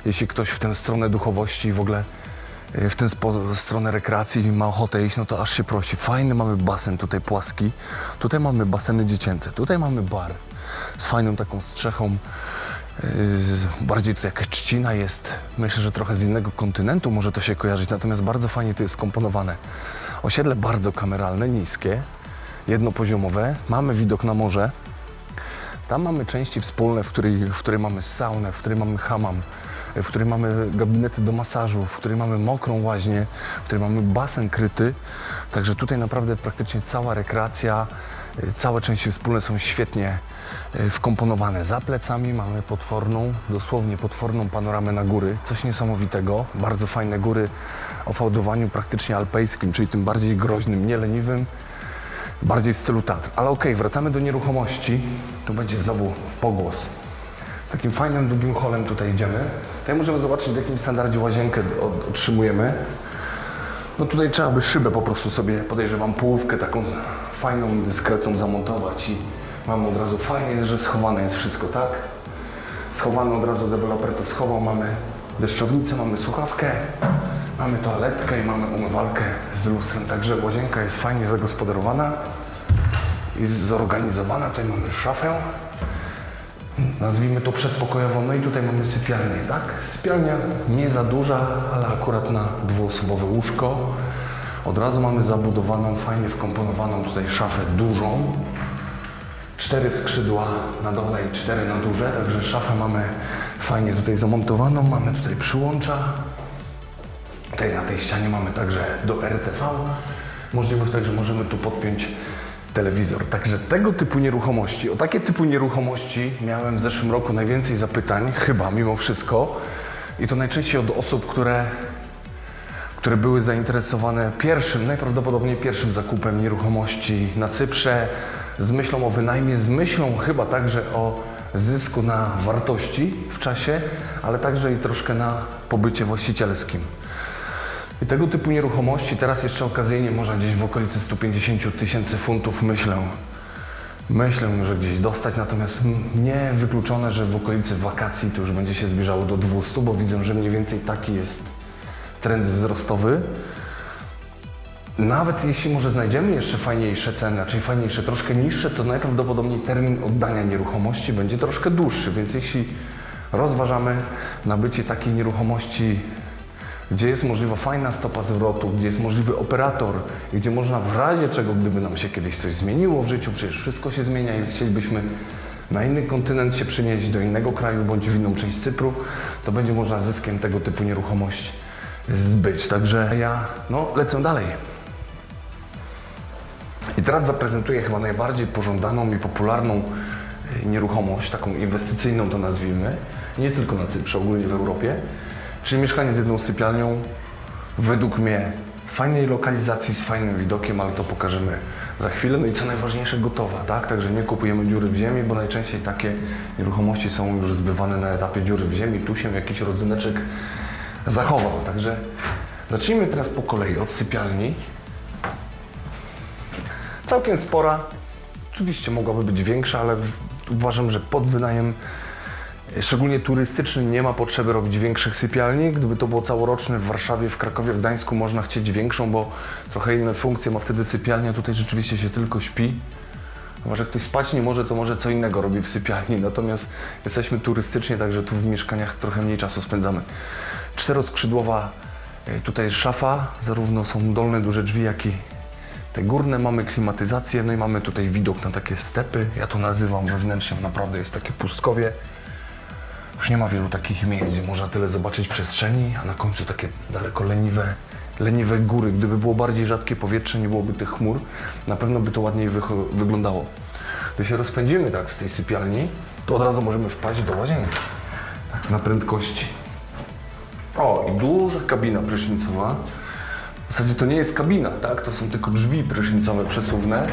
Jeśli ktoś w tę stronę duchowości i w ogóle w tę stronę rekreacji ma ochotę iść, no to aż się prosi. Fajny mamy basen tutaj płaski. Tutaj mamy baseny dziecięce. Tutaj mamy bar z fajną taką strzechą. Bardziej tutaj jakaś trzcina jest, myślę, że trochę z innego kontynentu może to się kojarzyć, natomiast bardzo fajnie to jest skomponowane. Osiedle bardzo kameralne, niskie, jednopoziomowe, mamy widok na morze. Tam mamy części wspólne, w której mamy saunę, w której mamy hammam, w której mamy gabinety do masażu, w której mamy mokrą łaźnię, w której mamy basen kryty. Także tutaj naprawdę praktycznie cała rekreacja, całe części wspólne są świetnie wkomponowane. Za plecami mamy potworną, dosłownie potworną panoramę na góry. Coś niesamowitego. Bardzo fajne góry o fałdowaniu praktycznie alpejskim, czyli tym bardziej groźnym, nie leniwym, bardziej w stylu Tatr. Ale okej, wracamy do nieruchomości. Tu będzie znowu pogłos. Takim fajnym, długim holem tutaj idziemy. Tutaj możemy zobaczyć, w jakim standardzie łazienkę otrzymujemy. No tutaj trzeba by szybę po prostu sobie, podejrzewam, połówkę taką fajną, dyskretną zamontować i mamy od razu fajnie, że schowane jest wszystko, tak? Schowane od razu deweloper to schował, mamy deszczownicę, mamy słuchawkę, mamy toaletkę i mamy umywalkę z lustrem, także łazienka jest fajnie zagospodarowana i zorganizowana. Tutaj mamy szafę, nazwijmy to przedpokojową, no i tutaj mamy sypialnię, tak? Sypialnia nie za duża, ale akurat na dwuosobowe łóżko. Od razu mamy zabudowaną, fajnie wkomponowaną tutaj szafę dużą. 4 skrzydła na dole i 4 na górze, także szafę mamy fajnie tutaj zamontowaną, mamy tutaj przyłącza. Tutaj na tej ścianie mamy także do RTV możliwość, także możemy tu podpiąć telewizor. Także tego typu nieruchomości, o takie typu nieruchomości miałem w zeszłym roku najwięcej zapytań, chyba mimo wszystko. I to najczęściej od osób, które były zainteresowane najprawdopodobniej pierwszym zakupem nieruchomości na Cyprze, z myślą o wynajmie, z myślą chyba także o zysku na wartości w czasie, ale także i troszkę na pobycie właścicielskim. I tego typu nieruchomości teraz jeszcze okazyjnie można gdzieś w okolicy 150 tysięcy funtów, myślę, że gdzieś dostać, natomiast nie wykluczone, że w okolicy wakacji to już będzie się zbliżało do 200, bo widzę, że mniej więcej taki jest trend wzrostowy. Nawet jeśli może znajdziemy jeszcze fajniejsze ceny, czyli fajniejsze, troszkę niższe, to najprawdopodobniej termin oddania nieruchomości będzie troszkę dłuższy, więc jeśli rozważamy nabycie takiej nieruchomości, gdzie jest możliwa fajna stopa zwrotu, gdzie jest możliwy operator i gdzie można w razie czego, gdyby nam się kiedyś coś zmieniło w życiu, przecież wszystko się zmienia i chcielibyśmy na inny kontynent się przynieść, do innego kraju bądź w inną część Cypru, to będzie można zyskiem tego typu nieruchomości zbyć. Także ja lecę dalej. I teraz zaprezentuję chyba najbardziej pożądaną i popularną nieruchomość, taką inwestycyjną to nazwijmy, nie tylko na Cyprze, ogólnie w Europie, czyli mieszkanie z jedną sypialnią, według mnie w fajnej lokalizacji, z fajnym widokiem, ale to pokażemy za chwilę. No i co najważniejsze, gotowa, tak? Także nie kupujemy dziury w ziemi, bo najczęściej takie nieruchomości są już zbywane na etapie dziury w ziemi, tu się jakiś rodzyneczek zachował. Także zacznijmy teraz po kolei od sypialni. Całkiem spora, oczywiście mogłaby być większa, ale uważam, że pod wynajem, szczególnie turystyczny, nie ma potrzeby robić większych sypialni. Gdyby to było całoroczne w Warszawie, w Krakowie, w Gdańsku, można chcieć większą, bo trochę inne funkcje ma wtedy sypialnia. Tutaj rzeczywiście się tylko śpi. Chyba że ktoś spać nie może, to może co innego robi w sypialni. Natomiast jesteśmy turystycznie, także tu w mieszkaniach trochę mniej czasu spędzamy. 4-skrzydłowa tutaj szafa, zarówno są dolne duże drzwi, jak i te górne, mamy klimatyzację, no i mamy tutaj widok na takie stepy. Ja to nazywam wewnętrznie, naprawdę jest takie pustkowie. Już nie ma wielu takich miejsc, gdzie można tyle zobaczyć przestrzeni, a na końcu takie daleko leniwe góry. Gdyby było bardziej rzadkie powietrze, nie byłoby tych chmur, na pewno by to ładniej wyglądało. Gdy się rozpędzimy tak z tej sypialni, to od razu możemy wpaść do łazienki. Tak na prędkości. O, i duża kabina prysznicowa. W zasadzie to nie jest kabina, tak? To są tylko drzwi prysznicowe przesuwne.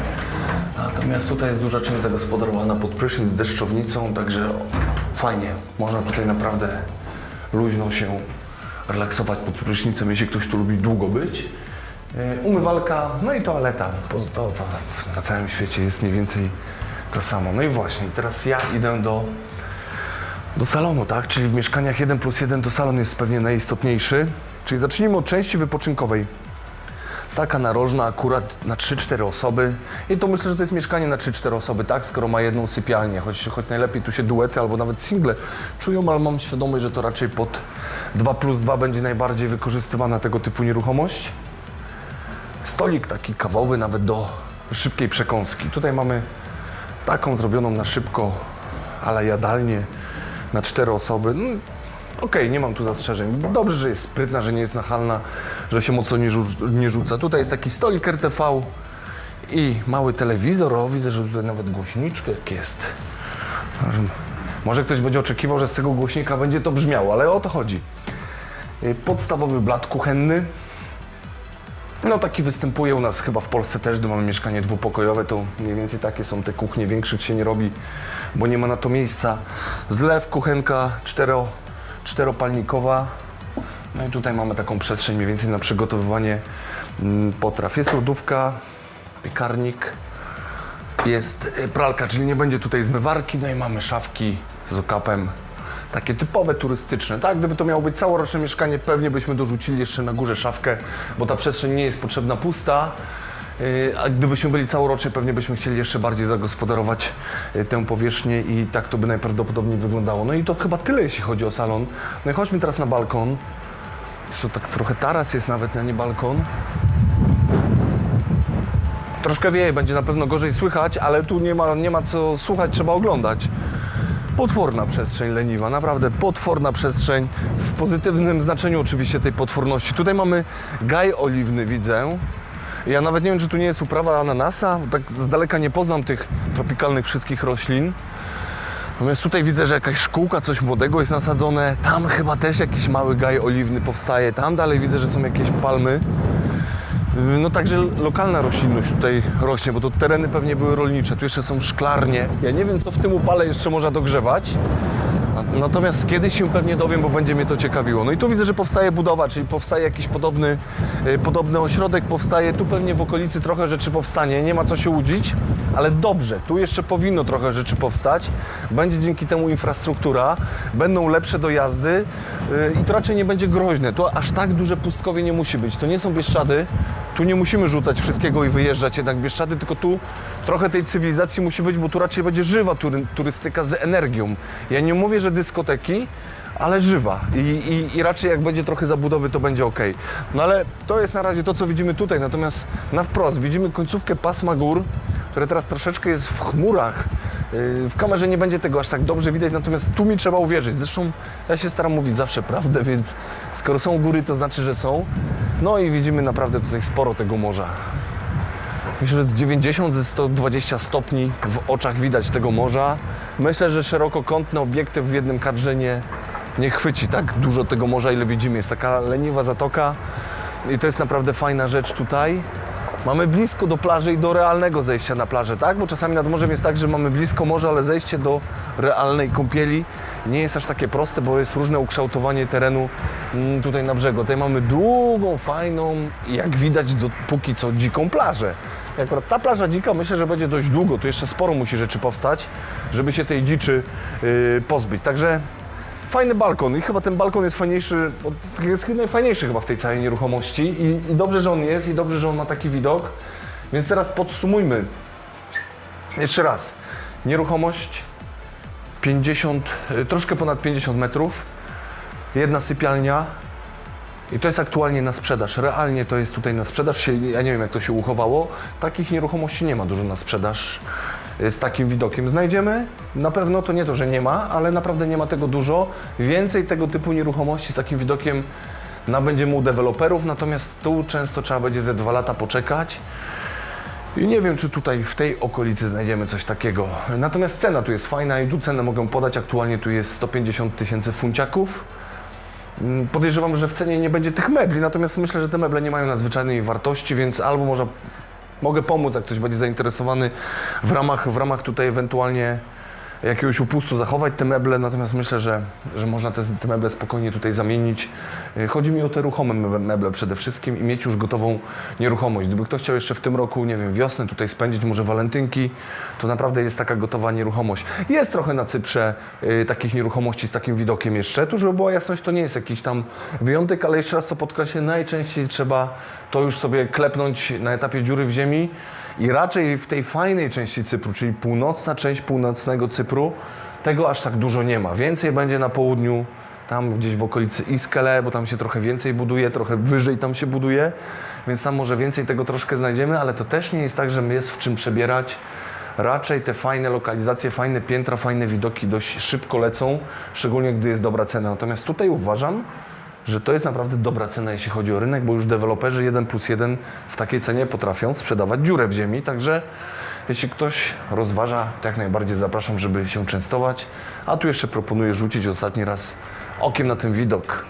Natomiast tutaj jest duża część zagospodarowana pod prysznic z deszczownicą, także fajnie. Można tutaj naprawdę luźno się relaksować pod prysznicem, jeśli ktoś tu lubi długo być. Umywalka, no i toaleta. To na całym świecie jest mniej więcej to samo. No i właśnie, teraz ja idę do salonu, tak? Czyli w mieszkaniach 1+1 to salon jest pewnie najistotniejszy. Czyli zacznijmy od części wypoczynkowej. Taka narożna, akurat na 3-4 osoby. I to myślę, że to jest mieszkanie na 3-4 osoby, tak? Skoro ma jedną sypialnię, choć najlepiej tu się duety albo nawet single czują, ale mam świadomość, że to raczej pod 2+2 będzie najbardziej wykorzystywana tego typu nieruchomość. Stolik taki kawowy, nawet do szybkiej przekąski. Tutaj mamy taką zrobioną na szybko, ale jadalnię na 4 osoby. No, Okej, nie mam tu zastrzeżeń. Dobrze, że jest sprytna, że nie jest nachalna, że się mocno nie rzuca. Tutaj jest taki stolik RTV i mały telewizor. O, widzę, że tutaj nawet głośniczek jest. Może ktoś będzie oczekiwał, że z tego głośnika będzie to brzmiało, ale o to chodzi. Podstawowy blat kuchenny. No taki występuje u nas chyba w Polsce też, gdy mamy mieszkanie dwupokojowe, to mniej więcej takie są te kuchnie, większych się nie robi, bo nie ma na to miejsca. Zlew, kuchenka czteropalnikowa. No i tutaj mamy taką przestrzeń mniej więcej na przygotowywanie potraw. Jest lodówka, piekarnik, jest pralka, czyli nie będzie tutaj zmywarki, no i mamy szafki z okapem. Takie typowe turystyczne, tak? Gdyby to miało być całoroczne mieszkanie, pewnie byśmy dorzucili jeszcze na górze szafkę, bo ta przestrzeń nie jest potrzebna pusta. A gdybyśmy byli całorocznie, pewnie byśmy chcieli jeszcze bardziej zagospodarować tę powierzchnię i tak to by najprawdopodobniej wyglądało. No i to chyba tyle, jeśli chodzi o salon. No i chodźmy teraz na balkon. Zresztą tak trochę taras jest nawet, a nie balkon. Troszkę wieje, będzie na pewno gorzej słychać, ale tu nie ma co słuchać, trzeba oglądać. Potworna przestrzeń leniwa, naprawdę potworna przestrzeń, w pozytywnym znaczeniu oczywiście tej potworności. Tutaj mamy gaj oliwny, widzę. Ja nawet nie wiem, czy tu nie jest uprawa ananasa, tak z daleka nie poznam tych tropikalnych wszystkich roślin. Natomiast tutaj widzę, że jakaś szkółka, coś młodego jest nasadzone. Tam chyba też jakiś mały gaj oliwny powstaje. Tam dalej widzę, że są jakieś palmy. No także lokalna roślinność tutaj rośnie, bo to tereny pewnie były rolnicze. Tu jeszcze są szklarnie. Ja nie wiem, co w tym upale jeszcze można dogrzewać. Natomiast kiedyś się pewnie dowiem, bo będzie mnie to ciekawiło. No i tu widzę, że powstaje budowa, czyli powstaje jakiś podobny ośrodek, powstaje. Tu pewnie w okolicy trochę rzeczy powstanie, nie ma co się łudzić, ale dobrze, tu jeszcze powinno trochę rzeczy powstać. Będzie dzięki temu infrastruktura, będą lepsze dojazdy i to raczej nie będzie groźne. Tu aż tak duże pustkowie nie musi być. To nie są Bieszczady, tu nie musimy rzucać wszystkiego i wyjeżdżać jednak Bieszczady, tylko tu trochę tej cywilizacji musi być, bo tu raczej będzie żywa turystyka z energią. Ja nie mówię, że dyskoteki, ale żywa i raczej jak będzie trochę zabudowy, to będzie ok. No ale to jest na razie to, co widzimy tutaj, natomiast na wprost widzimy końcówkę pasma gór, które teraz troszeczkę jest w chmurach. W kamerze nie będzie tego aż tak dobrze widać, natomiast tu mi trzeba uwierzyć. Zresztą ja się staram mówić zawsze prawdę, więc skoro są góry, to znaczy, że są. No i widzimy naprawdę tutaj sporo tego morza. Myślę, że z 90 ze 120 stopni w oczach widać tego morza. Myślę, że szerokokątny obiektyw w jednym kadrze nie chwyci tak dużo tego morza, ile widzimy. Jest taka leniwa zatoka i to jest naprawdę fajna rzecz tutaj. Mamy blisko do plaży i do realnego zejścia na plażę, tak? Bo czasami nad morzem jest tak, że mamy blisko morza, ale zejście do realnej kąpieli nie jest aż takie proste, bo jest różne ukształtowanie terenu tutaj na brzegu. Tutaj mamy długą, fajną i jak widać póki co dziką plażę. I akurat ta plaża dzika myślę, że będzie dość długo, tu jeszcze sporo musi rzeczy powstać, żeby się tej dziczy pozbyć. Także fajny balkon i chyba ten balkon jest fajniejszy, jest najfajniejszy chyba w tej całej nieruchomości i dobrze, że on jest i dobrze, że on ma taki widok. Więc teraz podsumujmy. Jeszcze raz. Nieruchomość troszkę ponad 50 metrów, jedna sypialnia i to jest aktualnie na sprzedaż. Realnie to jest tutaj na sprzedaż. Ja nie wiem, jak to się uchowało. Takich nieruchomości nie ma dużo na sprzedaż z takim widokiem. Znajdziemy? Na pewno to nie to, że nie ma, ale naprawdę nie ma tego dużo. Więcej tego typu nieruchomości z takim widokiem nabędziemy u deweloperów, natomiast tu często trzeba będzie ze 2 lata poczekać. I nie wiem, czy tutaj w tej okolicy znajdziemy coś takiego. Natomiast cena tu jest fajna i tu cenę mogę podać. Aktualnie tu jest 150 000 funciaków. Podejrzewam, że w cenie nie będzie tych mebli, natomiast myślę, że te meble nie mają nadzwyczajnej wartości, więc albo mogę pomóc, jak ktoś będzie zainteresowany w ramach tutaj ewentualnie jakiegoś upustu zachować te meble, natomiast myślę, że można te meble spokojnie tutaj zamienić. Chodzi mi o te ruchome meble przede wszystkim i mieć już gotową nieruchomość. Gdyby ktoś chciał jeszcze w tym roku, nie wiem, wiosnę tutaj spędzić, może walentynki, to naprawdę jest taka gotowa nieruchomość. Jest trochę na Cyprze takich nieruchomości z takim widokiem jeszcze. Tu, żeby była jasność, to nie jest jakiś tam wyjątek, ale jeszcze raz to podkreślę, najczęściej trzeba to już sobie klepnąć na etapie dziury w ziemi i raczej w tej fajnej części Cypru, czyli północna część północnego Cypru, tego aż tak dużo nie ma. Więcej będzie na południu, tam gdzieś w okolicy Iskele, bo tam się trochę więcej buduje, trochę wyżej tam się buduje, więc tam może więcej tego troszkę znajdziemy, ale to też nie jest tak, że jest w czym przebierać, raczej te fajne lokalizacje, fajne piętra, fajne widoki dość szybko lecą, szczególnie gdy jest dobra cena. Natomiast tutaj uważam, że to jest naprawdę dobra cena, jeśli chodzi o rynek, bo już deweloperzy 1+1 w takiej cenie potrafią sprzedawać dziurę w ziemi, także jeśli ktoś rozważa, to jak najbardziej zapraszam, żeby się częstować. A tu jeszcze proponuję rzucić ostatni raz okiem na ten widok.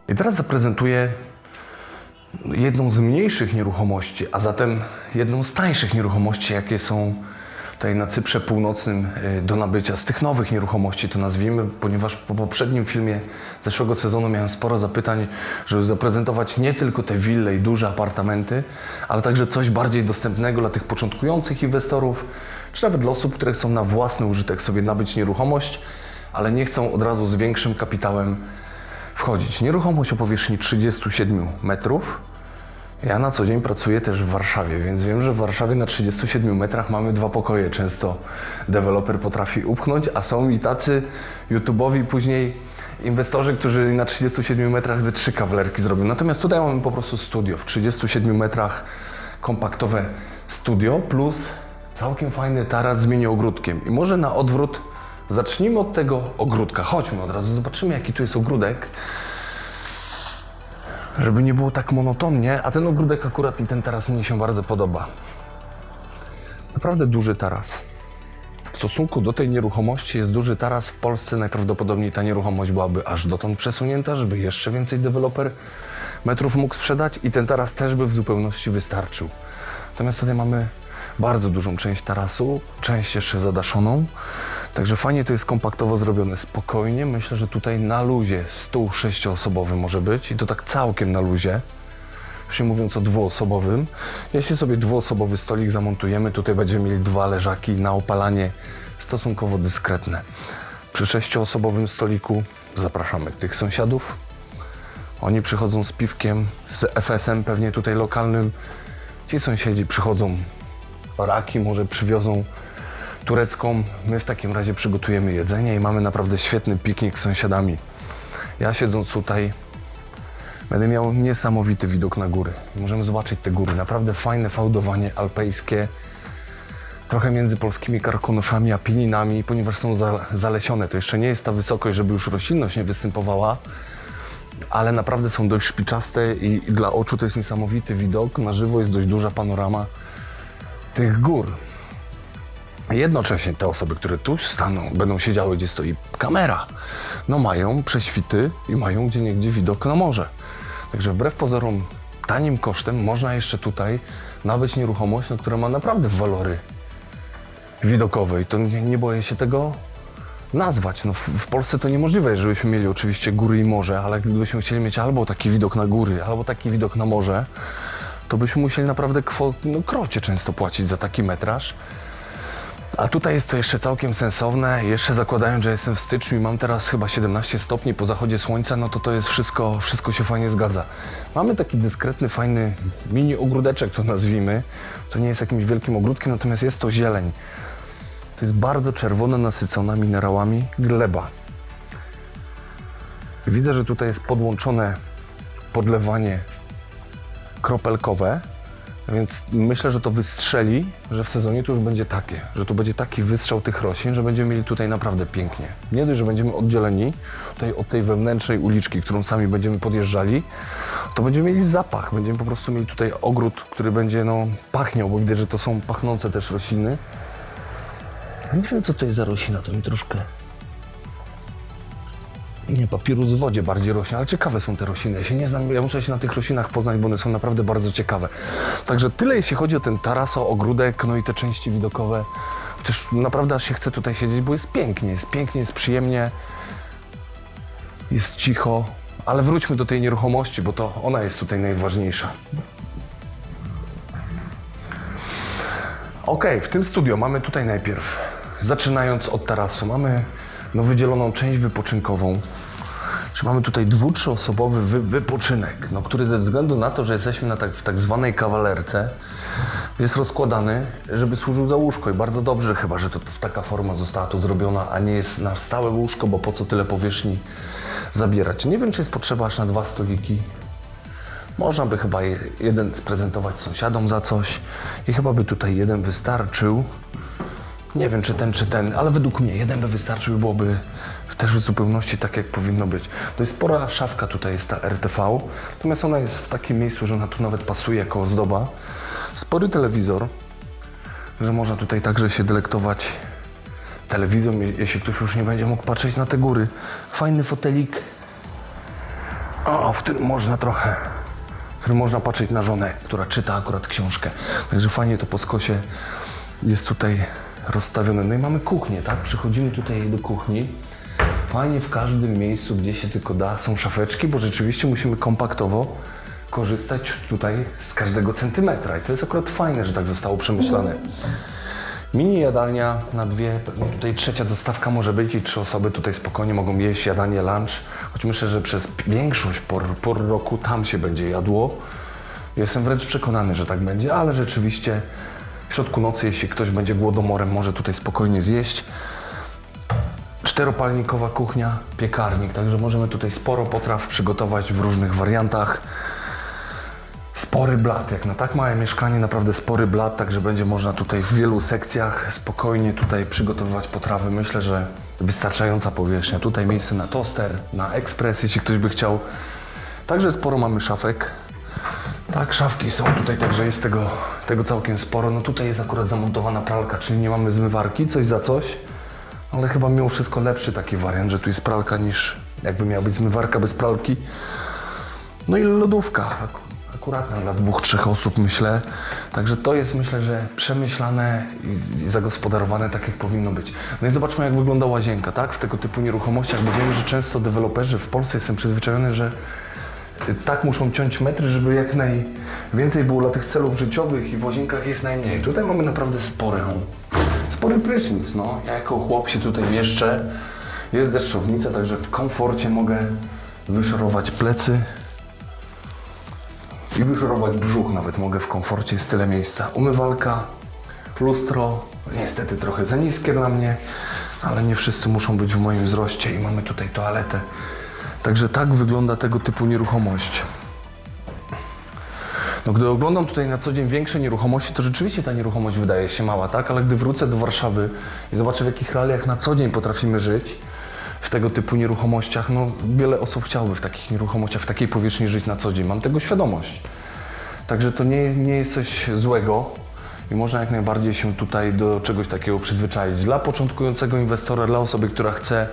I teraz zaprezentuję jedną z mniejszych nieruchomości, a zatem jedną z tańszych nieruchomości, jakie są tutaj na Cyprze Północnym do nabycia. Z tych nowych nieruchomości to nazwijmy, ponieważ po poprzednim filmie zeszłego sezonu miałem sporo zapytań, żeby zaprezentować nie tylko te wille i duże apartamenty, ale także coś bardziej dostępnego dla tych początkujących inwestorów, czy nawet dla osób, które chcą na własny użytek sobie nabyć nieruchomość, ale nie chcą od razu z większym kapitałem wchodzić. Nieruchomość o powierzchni 37 metrów. Ja na co dzień pracuję też w Warszawie, więc wiem, że w Warszawie na 37 metrach mamy 2 pokoje. Często deweloper potrafi upchnąć, a są i tacy YouTube'owi później inwestorzy, którzy na 37 metrach ze 3 kawalerki zrobią. Natomiast tutaj mamy po prostu studio. W 37 metrach kompaktowe studio plus całkiem fajny taras z mini ogródkiem. I może na odwrót zacznijmy od tego ogródka. Chodźmy od razu, zobaczymy jaki tu jest ogródek. Żeby nie było tak monotonnie, a ten ogródek akurat i ten taras mnie się bardzo podoba. Naprawdę duży taras. W stosunku do tej nieruchomości jest duży taras. W Polsce najprawdopodobniej ta nieruchomość byłaby aż dotąd przesunięta, żeby jeszcze więcej deweloper metrów mógł sprzedać i ten taras też by w zupełności wystarczył. Natomiast tutaj mamy bardzo dużą część tarasu, część jeszcze zadaszoną. Także fajnie to jest kompaktowo zrobione, spokojnie. Myślę, że tutaj na luzie stół 6-osobowy może być i to tak całkiem na luzie. Już nie mówiąc o 2-osobowym. Jeśli sobie 2-osobowy stolik zamontujemy, tutaj będziemy mieli 2 leżaki na opalanie stosunkowo dyskretne. Przy 6-osobowym stoliku zapraszamy tych sąsiadów. Oni przychodzą z piwkiem, z FS-em pewnie tutaj lokalnym. Ci sąsiedzi przychodzą raki, może przywiozą turecką. My w takim razie przygotujemy jedzenie i mamy naprawdę świetny piknik z sąsiadami. Ja siedząc tutaj będę miał niesamowity widok na góry. Możemy zobaczyć te góry. Naprawdę fajne fałdowanie alpejskie. Trochę między polskimi Karkonoszami a Pieninami, ponieważ są zalesione. To jeszcze nie jest ta wysokość, żeby już roślinność nie występowała, ale naprawdę są dość szpiczaste i dla oczu to jest niesamowity widok. Na żywo jest dość duża panorama tych gór. Jednocześnie te osoby, które tu staną, będą siedziały, gdzie stoi kamera, no mają prześwity i mają gdzieniegdzie widok na morze. Także wbrew pozorom tanim kosztem można jeszcze tutaj nabyć nieruchomość, no, która ma naprawdę walory widokowe i to nie boję się tego nazwać. No, w Polsce to niemożliwe, żebyśmy mieli oczywiście góry i morze, ale gdybyśmy chcieli mieć albo taki widok na góry, albo taki widok na morze, to byśmy musieli naprawdę krocie często płacić za taki metraż. A tutaj jest to jeszcze całkiem sensowne, jeszcze zakładając, że jestem w styczniu i mam teraz chyba 17 stopni po zachodzie słońca, no to jest wszystko się fajnie zgadza. Mamy taki dyskretny, fajny mini ogródeczek, to nazwijmy. To nie jest jakimś wielkim ogródkiem, natomiast jest to zieleń. To jest bardzo czerwona, nasycona minerałami gleba. Widzę, że tutaj jest podłączone podlewanie kropelkowe. Więc myślę, że to wystrzeli, że w sezonie to już będzie takie, że tu będzie taki wystrzał tych roślin, że będziemy mieli tutaj naprawdę pięknie. Nie dość, że będziemy oddzieleni tutaj od tej wewnętrznej uliczki, którą sami będziemy podjeżdżali, to będziemy mieli zapach. Będziemy po prostu mieli tutaj ogród, który będzie pachniał, bo widać, że to są pachnące też rośliny. Ja nie wiem, co to jest za roślina, to mi troszkę... Nie, papirus w wodzie bardziej rośnie, ale ciekawe są te rośliny. Ja się nie znam, ja muszę się na tych roślinach poznać, bo one są naprawdę bardzo ciekawe. Także tyle, jeśli chodzi o ten taras, o ogródek, no i te części widokowe Chociaż naprawdę aż się chce tutaj siedzieć, bo jest pięknie, jest przyjemnie, jest cicho. Ale wróćmy do tej nieruchomości, bo to ona jest tutaj najważniejsza. Okej, w tym studio mamy tutaj najpierw, zaczynając od tarasu, mamy wydzieloną część wypoczynkową. Czyli mamy tutaj 2-3-osobowy wypoczynek, który ze względu na to, że jesteśmy w tak zwanej kawalerce, jest rozkładany, żeby służył za łóżko i bardzo dobrze chyba, że taka forma została tu zrobiona, a nie jest na stałe łóżko, bo po co tyle powierzchni zabierać. Nie wiem, czy jest potrzeba aż na 2 stoliki. Można by chyba jeden sprezentować sąsiadom za coś i chyba by tutaj jeden wystarczył. Nie wiem, czy ten, ale według mnie jeden by wystarczył i byłoby też w zupełności tak, jak powinno być. To jest spora szafka, tutaj jest ta RTV, natomiast ona jest w takim miejscu, że ona tu nawet pasuje jako ozdoba. Spory telewizor, że można tutaj także się delektować telewizją, jeśli ktoś już nie będzie mógł patrzeć na te góry. Fajny fotelik, w którym można patrzeć na żonę, która czyta akurat książkę. Także fajnie to po skosie jest tutaj rozstawione. No i mamy kuchnię, tak? Przychodzimy tutaj do kuchni. Fajnie w każdym miejscu, gdzie się tylko da, są szafeczki, bo rzeczywiście musimy kompaktowo korzystać tutaj z każdego centymetra. I to jest akurat fajne, że tak zostało przemyślane. Mini jadalnia na 2, pewnie tutaj 3. dostawka może być i 3 osoby tutaj spokojnie mogą jeść jadanie, lunch. Choć myślę, że przez większość por roku tam się będzie jadło. Jestem wręcz przekonany, że tak będzie, ale rzeczywiście w środku nocy, jeśli ktoś będzie głodomorem, może tutaj spokojnie zjeść. 4-palnikowa kuchnia, piekarnik, także możemy tutaj sporo potraw przygotować w różnych wariantach. Spory blat, jak na tak małe mieszkanie, naprawdę spory blat, także będzie można tutaj w wielu sekcjach spokojnie tutaj przygotowywać potrawy. Myślę, że wystarczająca powierzchnia. Tutaj miejsce na toster, na ekspres, jeśli ktoś by chciał. Także sporo mamy szafek. Tak, szafki są tutaj, także jest tego całkiem sporo. No tutaj jest akurat zamontowana pralka, czyli nie mamy zmywarki, coś za coś. Ale chyba mimo wszystko lepszy taki wariant, że tu jest pralka niż jakby miała być zmywarka bez pralki. No i lodówka, akuratna dla 2-3 osób, myślę. Także to jest, myślę, że przemyślane i zagospodarowane tak, jak powinno być. No i zobaczmy, jak wygląda łazienka, tak? W tego typu nieruchomościach, bo wiem, że często deweloperzy w Polsce, jestem przyzwyczajony, że tak muszą ciąć metry, żeby jak najwięcej było dla tych celów życiowych i w łazienkach jest najmniej. Tutaj mamy naprawdę spory prysznic, no. Ja jako chłop się tutaj mieszczę. Jest deszczownica, także w komforcie mogę wyszorować plecy i wyszorować brzuch, nawet mogę w komforcie, jest tyle miejsca. Umywalka, lustro, niestety trochę za niskie dla mnie, ale nie wszyscy muszą być w moim wzroście i mamy tutaj toaletę. Także tak wygląda tego typu nieruchomość. No, gdy oglądam tutaj na co dzień większe nieruchomości, to rzeczywiście ta nieruchomość wydaje się mała, tak? Ale gdy wrócę do Warszawy i zobaczę, w jakich realiach na co dzień potrafimy żyć w tego typu nieruchomościach, no wiele osób chciałoby w takich nieruchomościach, w takiej powierzchni żyć na co dzień. Mam tego świadomość. Także to nie jest coś złego i można jak najbardziej się tutaj do czegoś takiego przyzwyczaić. Dla początkującego inwestora, dla osoby, która chce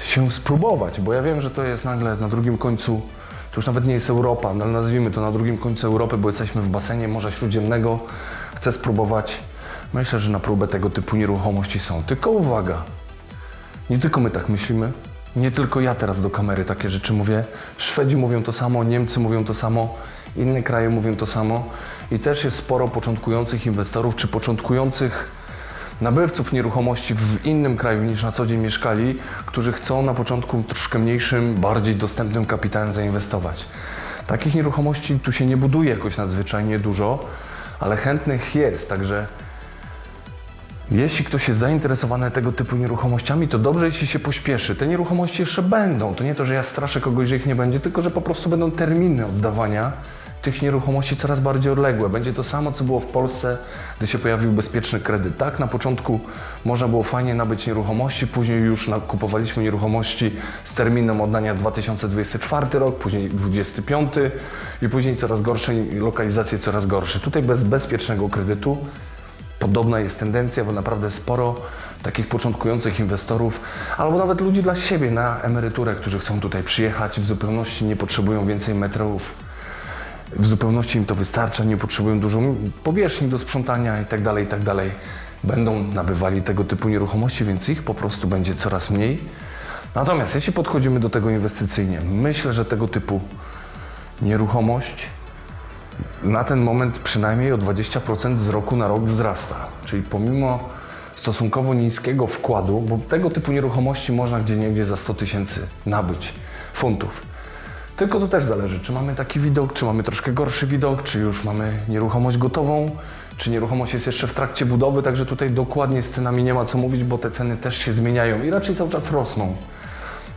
się spróbować, bo ja wiem, że to jest nagle na drugim końcu, to już nawet nie jest Europa, ale nazwijmy to na drugim końcu Europy, bo jesteśmy w basenie Morza Śródziemnego, chcę spróbować. Myślę, że na próbę tego typu nieruchomości są. Tylko uwaga, nie tylko my tak myślimy, nie tylko ja teraz do kamery takie rzeczy mówię. Szwedzi mówią to samo, Niemcy mówią to samo, inne kraje mówią to samo i też jest sporo początkujących inwestorów czy początkujących nabywców nieruchomości w innym kraju niż na co dzień mieszkali, którzy chcą na początku troszkę mniejszym, bardziej dostępnym kapitałem zainwestować. Takich nieruchomości tu się nie buduje jakoś nadzwyczajnie dużo, ale chętnych jest, także jeśli ktoś jest zainteresowany tego typu nieruchomościami, to dobrze, jeśli się pośpieszy. Te nieruchomości jeszcze będą. To nie to, że ja straszę kogoś, że ich nie będzie, tylko że po prostu będą terminy oddawania tych nieruchomości coraz bardziej odległe. Będzie to samo, co było w Polsce, gdy się pojawił bezpieczny kredyt. Tak, na początku można było fajnie nabyć nieruchomości, później już kupowaliśmy nieruchomości z terminem oddania 2024 rok, później 2025 i później coraz gorsze lokalizacje, coraz gorsze. Tutaj bez bezpiecznego kredytu podobna jest tendencja, bo naprawdę sporo takich początkujących inwestorów, albo nawet ludzi dla siebie na emeryturę, którzy chcą tutaj przyjechać, w zupełności nie potrzebują więcej metrów, w zupełności im to wystarcza, nie potrzebują dużo powierzchni do sprzątania itd. będą nabywali tego typu nieruchomości, więc ich po prostu będzie coraz mniej. Natomiast jeśli podchodzimy do tego inwestycyjnie, myślę, że tego typu nieruchomość na ten moment przynajmniej o 20% z roku na rok wzrasta. Czyli pomimo stosunkowo niskiego wkładu, bo tego typu nieruchomości można gdzieniegdzie za 100 tysięcy nabyć funtów. Tylko to też zależy, czy mamy taki widok, czy mamy troszkę gorszy widok, czy już mamy nieruchomość gotową, czy nieruchomość jest jeszcze w trakcie budowy, także tutaj dokładnie z cenami nie ma co mówić, bo te ceny też się zmieniają i raczej cały czas rosną.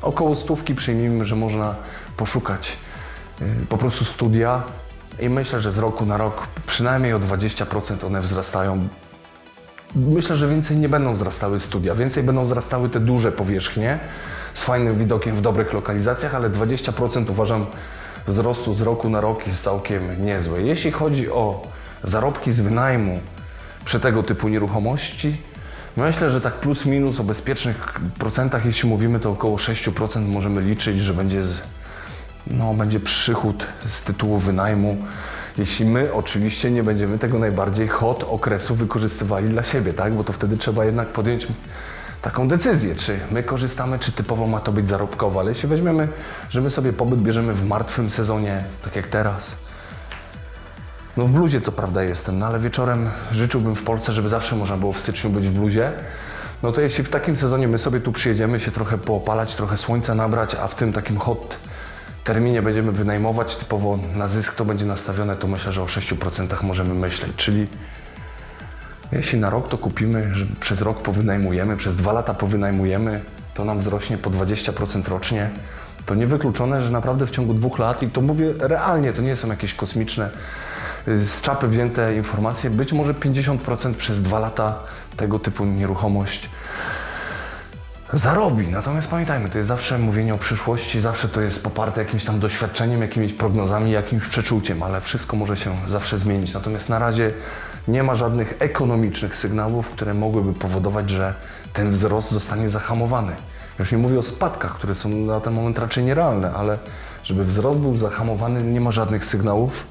Około 100 przyjmijmy, że można poszukać po prostu studia i myślę, że z roku na rok przynajmniej o 20% one wzrastają. Myślę, że więcej nie będą wzrastały studia, więcej będą wzrastały te duże powierzchnie z fajnym widokiem w dobrych lokalizacjach, ale 20% uważam wzrostu z roku na rok jest całkiem niezłe. Jeśli chodzi o zarobki z wynajmu przy tego typu nieruchomości, myślę, że tak plus minus o bezpiecznych procentach, jeśli mówimy, to około 6% możemy liczyć, że będzie przychód z tytułu wynajmu, jeśli my oczywiście nie będziemy tego najbardziej hot okresu wykorzystywali dla siebie, tak? Bo to wtedy trzeba jednak podjąć taką decyzję, czy my korzystamy, czy typowo ma to być zarobkowo, ale jeśli weźmiemy, że my sobie pobyt bierzemy w martwym sezonie, tak jak teraz, no w bluzie co prawda jestem, no ale wieczorem życzyłbym w Polsce, żeby zawsze można było w styczniu być w bluzie, no to jeśli w takim sezonie my sobie tu przyjedziemy się trochę poopalać, trochę słońca nabrać, a w tym takim hot terminie będziemy wynajmować, typowo na zysk to będzie nastawione, to myślę, że o 6% możemy myśleć, czyli jeśli na rok to kupimy, że przez rok powynajmujemy, przez 2 lata powynajmujemy, to nam wzrośnie po 20% rocznie, to niewykluczone, że naprawdę w ciągu 2 lat, i to mówię realnie, to nie są jakieś kosmiczne, z czapy wzięte informacje, być może 50% przez 2 lata tego typu nieruchomość zarobi. Natomiast pamiętajmy, to jest zawsze mówienie o przyszłości, zawsze to jest poparte jakimś tam doświadczeniem, jakimiś prognozami, jakimś przeczuciem, ale wszystko może się zawsze zmienić. Natomiast na razie nie ma żadnych ekonomicznych sygnałów, które mogłyby powodować, że ten wzrost zostanie zahamowany. Już nie mówię o spadkach, które są na ten moment raczej nierealne, ale żeby wzrost był zahamowany, nie ma żadnych sygnałów.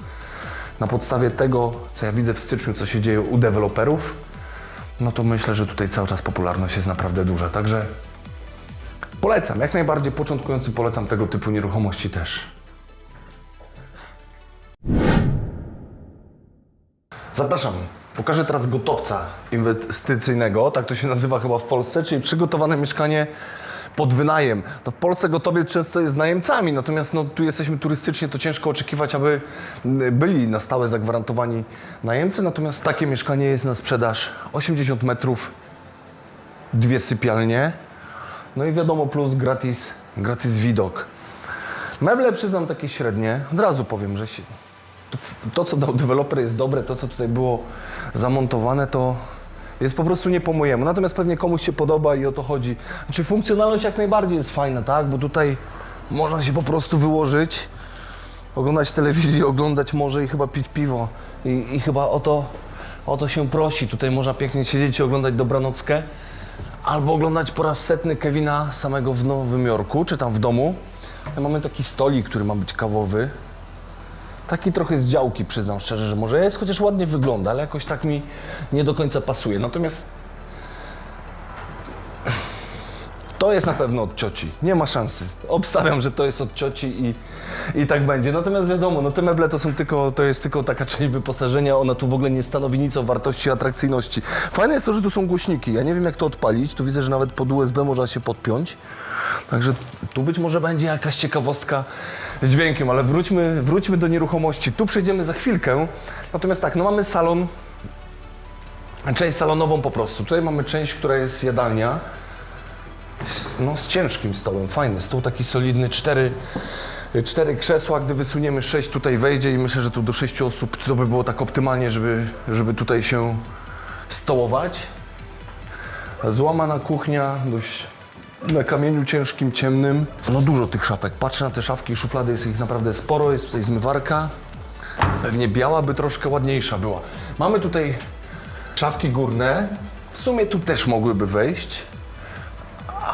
Na podstawie tego, co ja widzę w styczniu, co się dzieje u deweloperów, no to myślę, że tutaj cały czas popularność jest naprawdę duża. Także polecam, jak najbardziej początkujący polecam tego typu nieruchomości też. Zapraszam. Pokażę teraz gotowca inwestycyjnego, tak to się nazywa chyba w Polsce, czyli przygotowane mieszkanie pod wynajem. To w Polsce gotowiec często jest z najemcami, natomiast tu jesteśmy turystycznie, to ciężko oczekiwać, aby byli na stałe zagwarantowani najemcy, natomiast takie mieszkanie jest na sprzedaż 80 metrów, 2 sypialnie, no i wiadomo plus gratis widok. Meble przyznam takie średnie, od razu powiem, że to co dał deweloper jest dobre, to co tutaj było zamontowane to jest po prostu nie po mojemu. Natomiast pewnie komuś się podoba i o to chodzi. Znaczy funkcjonalność jak najbardziej jest fajna, tak? Bo tutaj można się po prostu wyłożyć, oglądać telewizję, oglądać morze i chyba pić piwo. I chyba o to się prosi. Tutaj można pięknie siedzieć i oglądać dobranockę. Albo oglądać po raz setny Kevina samego w Nowym Jorku, czy tam w domu. Mamy taki stolik, który ma być kawowy. Taki trochę z działki, przyznam szczerze, że może jest, chociaż ładnie wygląda, ale jakoś tak mi nie do końca pasuje. Natomiast to jest na pewno od cioci, nie ma szansy. Obstawiam, że to jest od cioci i tak będzie. Natomiast wiadomo, te meble to jest tylko taka część wyposażenia, ona tu w ogóle nie stanowi nic o wartości, atrakcyjności. Fajne jest to, że tu są głośniki, ja nie wiem jak to odpalić, tu widzę, że nawet pod USB można się podpiąć. Także tu być może będzie jakaś ciekawostka z dźwiękiem, ale wróćmy do nieruchomości. Tu przejdziemy za chwilkę. Natomiast tak, mamy salon, część salonową po prostu. Tutaj mamy część, która jest jadalnia, z ciężkim stołem, fajny stół, taki solidny, 4 krzesła, gdy wysuniemy 6 tutaj wejdzie i myślę, że tu do 6 osób to by było tak optymalnie, żeby tutaj się stołować. Złamana kuchnia, dość na kamieniu ciężkim, ciemnym. Dużo tych szafek. Patrzę na te szafki i szuflady, jest ich naprawdę sporo. Jest tutaj zmywarka. Pewnie biała by troszkę ładniejsza była. Mamy tutaj szafki górne. W sumie tu też mogłyby wejść.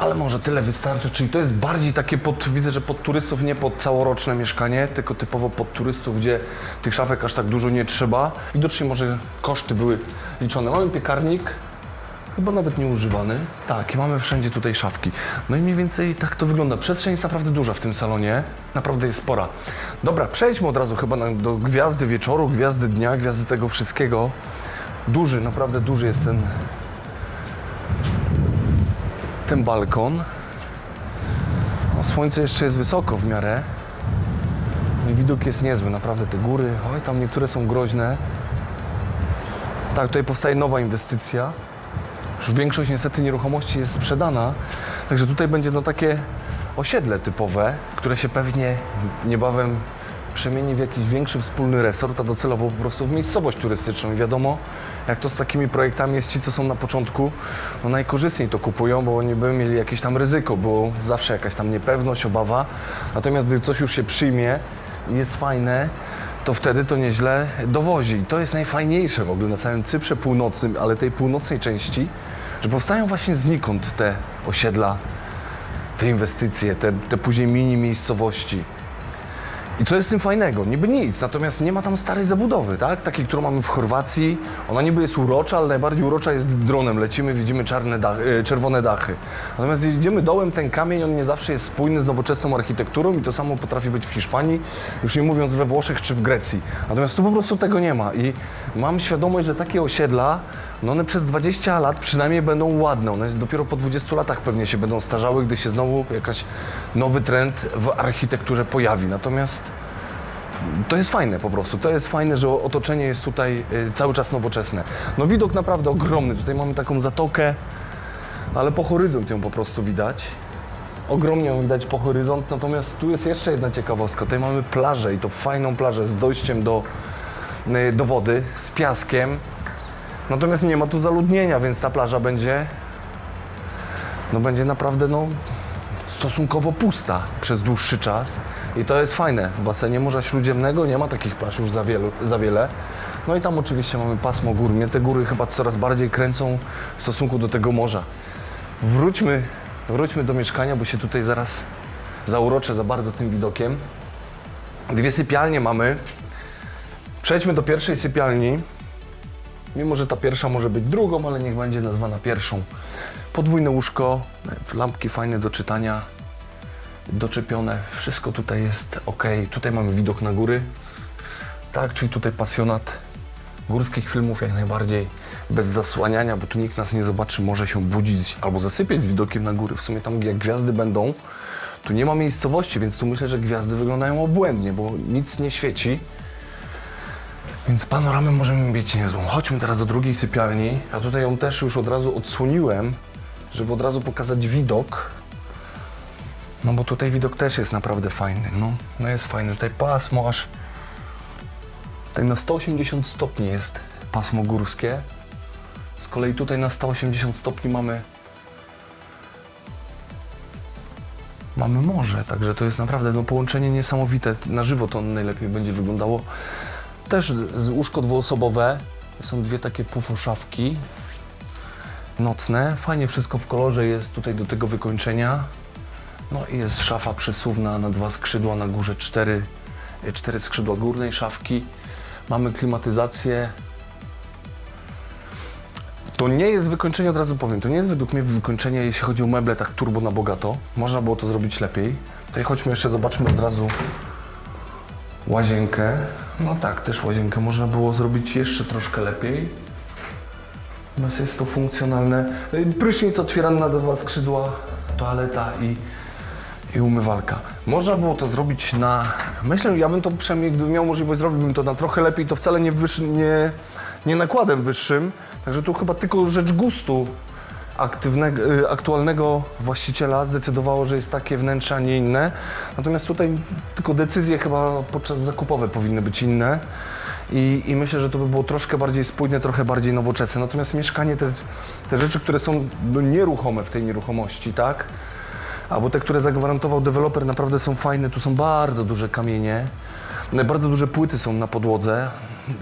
Ale może tyle wystarczy. Czyli to jest bardziej takie widzę, że pod turystów, nie pod całoroczne mieszkanie, tylko typowo pod turystów, gdzie tych szafek aż tak dużo nie trzeba. Widocznie może koszty były liczone. Mamy piekarnik. chyba nawet nieużywany. Tak, i mamy wszędzie tutaj szafki. No i mniej więcej tak to wygląda. Przestrzeń jest naprawdę duża w tym salonie, naprawdę jest spora. Dobra, przejdźmy od razu chyba do gwiazdy wieczoru, gwiazdy dnia, gwiazdy tego wszystkiego. Duży, naprawdę duży jest ten balkon. No, słońce jeszcze jest wysoko w miarę. No i widok jest niezły, naprawdę te góry, oj, tam niektóre są groźne. Tak, tutaj powstaje nowa inwestycja. Już większość niestety nieruchomości jest sprzedana, także tutaj będzie no takie osiedle typowe, które się pewnie niebawem przemieni w jakiś większy wspólny resort, a docelowo po prostu w miejscowość turystyczną. I wiadomo, jak to z takimi projektami jest, ci co są na początku, no najkorzystniej to kupują, bo oni by mieli jakieś tam ryzyko, bo zawsze jakaś tam niepewność, obawa. Natomiast gdy coś już się przyjmie i jest fajne, to wtedy to nieźle dowozi. I to jest najfajniejsze w ogóle na całym Cyprze Północnym, ale tej północnej części, że powstają właśnie znikąd te osiedla, te inwestycje, te później mini miejscowości. I co jest z tym fajnego? Niby nic, natomiast nie ma tam starej zabudowy, tak? Takiej, którą mamy w Chorwacji. Ona niby jest urocza, ale najbardziej urocza jest dronem. Lecimy, widzimy czerwone dachy. Natomiast gdy idziemy dołem, ten kamień, on nie zawsze jest spójny z nowoczesną architekturą i to samo potrafi być w Hiszpanii, już nie mówiąc we Włoszech czy w Grecji. Natomiast tu po prostu tego nie ma i mam świadomość, że takie osiedla, no one przez 20 lat przynajmniej będą ładne. One dopiero po 20 latach pewnie się będą starzały, gdy się znowu jakiś nowy trend w architekturze pojawi. Natomiast to jest fajne po prostu, to jest fajne, że otoczenie jest tutaj cały czas nowoczesne. No widok naprawdę ogromny, tutaj mamy taką zatokę, ale po horyzont ją po prostu widać. Ogromnie ją widać po horyzont, natomiast tu jest jeszcze jedna ciekawostka. Tutaj mamy plażę i to fajną plażę z dojściem do wody, z piaskiem. Natomiast nie ma tu zaludnienia, więc ta plaża będzie naprawdę stosunkowo pusta przez dłuższy czas i to jest fajne. W basenie Morza Śródziemnego nie ma takich plaż już za wiele. No i tam oczywiście mamy pasmo gór. Mnie te góry chyba coraz bardziej kręcą w stosunku do tego morza. Wróćmy do mieszkania, bo się tutaj zaraz zauroczę za bardzo tym widokiem. Dwie sypialnie mamy. Przejdźmy do pierwszej sypialni. Mimo że ta pierwsza może być drugą, ale niech będzie nazwana pierwszą. Podwójne łóżko, lampki fajne do czytania, doczepione, wszystko tutaj jest ok. Tutaj mamy widok na góry, tak, czyli tutaj pasjonat górskich filmów jak najbardziej, bez zasłaniania, bo tu nikt nas nie zobaczy, może się budzić albo zasypiać z widokiem na góry. W sumie tam jak gwiazdy będą, tu nie ma miejscowości, więc tu myślę, że gwiazdy wyglądają obłędnie, bo nic nie świeci. Więc panoramę możemy mieć niezłą. Chodźmy teraz do drugiej sypialni. Ja tutaj ją też już od razu odsłoniłem, żeby od razu pokazać widok. No bo tutaj widok też jest naprawdę fajny. No jest fajny. Tutaj pasmo aż... Tutaj na 180 stopni jest pasmo górskie. Z kolei tutaj na 180 stopni mamy morze. Także to jest naprawdę połączenie niesamowite. Na żywo to najlepiej będzie wyglądało. Też łóżko dwuosobowe, są dwie takie pufoszafki nocne, fajnie wszystko w kolorze jest tutaj do tego wykończenia. No i jest szafa przesuwna na dwa skrzydła, na górze cztery skrzydła górnej szafki. Mamy klimatyzację. To nie jest wykończenie, od razu powiem, to nie jest według mnie wykończenie, jeśli chodzi o meble tak turbo na bogato. Można było to zrobić lepiej. Tutaj chodźmy jeszcze, zobaczmy od razu łazienkę. No tak, też łazienkę można było zrobić jeszcze troszkę lepiej. Natomiast jest to funkcjonalne. Prysznic otwierany na dwa skrzydła, toaleta i umywalka. Można było to zrobić myślę, ja bym to przynajmniej, gdybym miał możliwość, zrobiłbym to na trochę lepiej, to wcale nie nakładem wyższym. Także tu chyba tylko rzecz gustu aktualnego właściciela zdecydowało, że jest takie wnętrze, a nie inne. Natomiast tutaj tylko decyzje chyba podczas zakupowe powinny być inne i myślę, że to by było troszkę bardziej spójne, trochę bardziej nowoczesne. Natomiast mieszkanie, te rzeczy, które są nieruchome w tej nieruchomości, tak? Albo te, które zagwarantował deweloper, naprawdę są fajne. Tu są bardzo duże kamienie, bardzo duże płyty są na podłodze.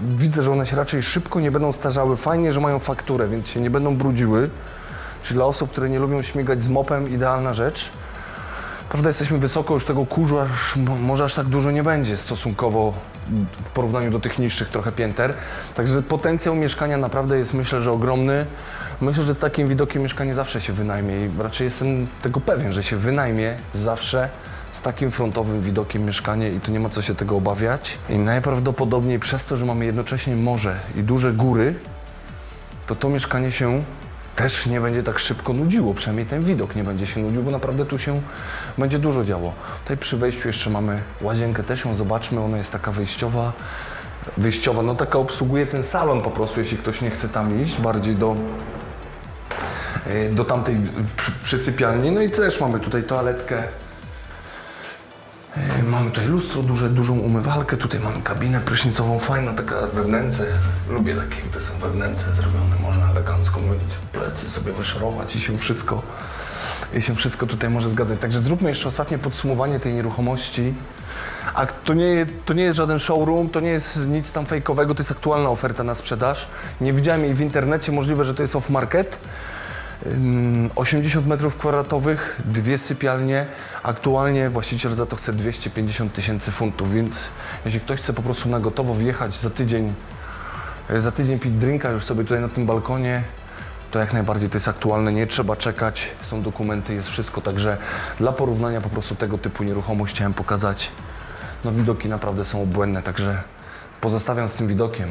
Widzę, że one się raczej szybko nie będą starzały. Fajnie, że mają fakturę, więc się nie będą brudziły. Czyli dla osób, które nie lubią śmigać z mopem, idealna rzecz. Prawda, jesteśmy wysoko, już tego kurzu może aż tak dużo nie będzie stosunkowo w porównaniu do tych niższych trochę pięter. Także potencjał mieszkania naprawdę jest, myślę, że ogromny. Myślę, że z takim widokiem mieszkanie zawsze się wynajmie i raczej jestem tego pewien, że się wynajmie zawsze z takim frontowym widokiem mieszkanie i tu nie ma co się tego obawiać. I najprawdopodobniej przez to, że mamy jednocześnie morze i duże góry, to mieszkanie się też nie będzie tak szybko nudziło, przynajmniej ten widok nie będzie się nudził, bo naprawdę tu się będzie dużo działo. Tutaj przy wejściu jeszcze mamy łazienkę, też ją zobaczmy, ona jest taka wyjściowa, no taka obsługuje ten salon po prostu, jeśli ktoś nie chce tam iść, bardziej do tamtej przysypialni. No i też mamy tutaj toaletkę. Mamy tutaj lustro duże, dużą umywalkę, tutaj mamy kabinę prysznicową, fajna taka we wnęce. Lubię takie, te są we wnęce zrobione, można elegancko myć plecy, sobie wyszorować i się wszystko tutaj może zgadzać. Także zróbmy jeszcze ostatnie podsumowanie tej nieruchomości. A to nie jest żaden showroom, to nie jest nic tam fejkowego, to jest aktualna oferta na sprzedaż. Nie widziałem jej w internecie, możliwe, że to jest off-market. 80 m², 2 sypialnie. Aktualnie właściciel za to chce 250 000 funtów, więc jeśli ktoś chce po prostu na gotowo wjechać za tydzień pić drinka już sobie tutaj na tym balkonie, to jak najbardziej to jest aktualne, nie trzeba czekać, są dokumenty, jest wszystko, także dla porównania po prostu tego typu nieruchomość chciałem pokazać. No widoki naprawdę są obłędne, także pozostawiam z tym widokiem.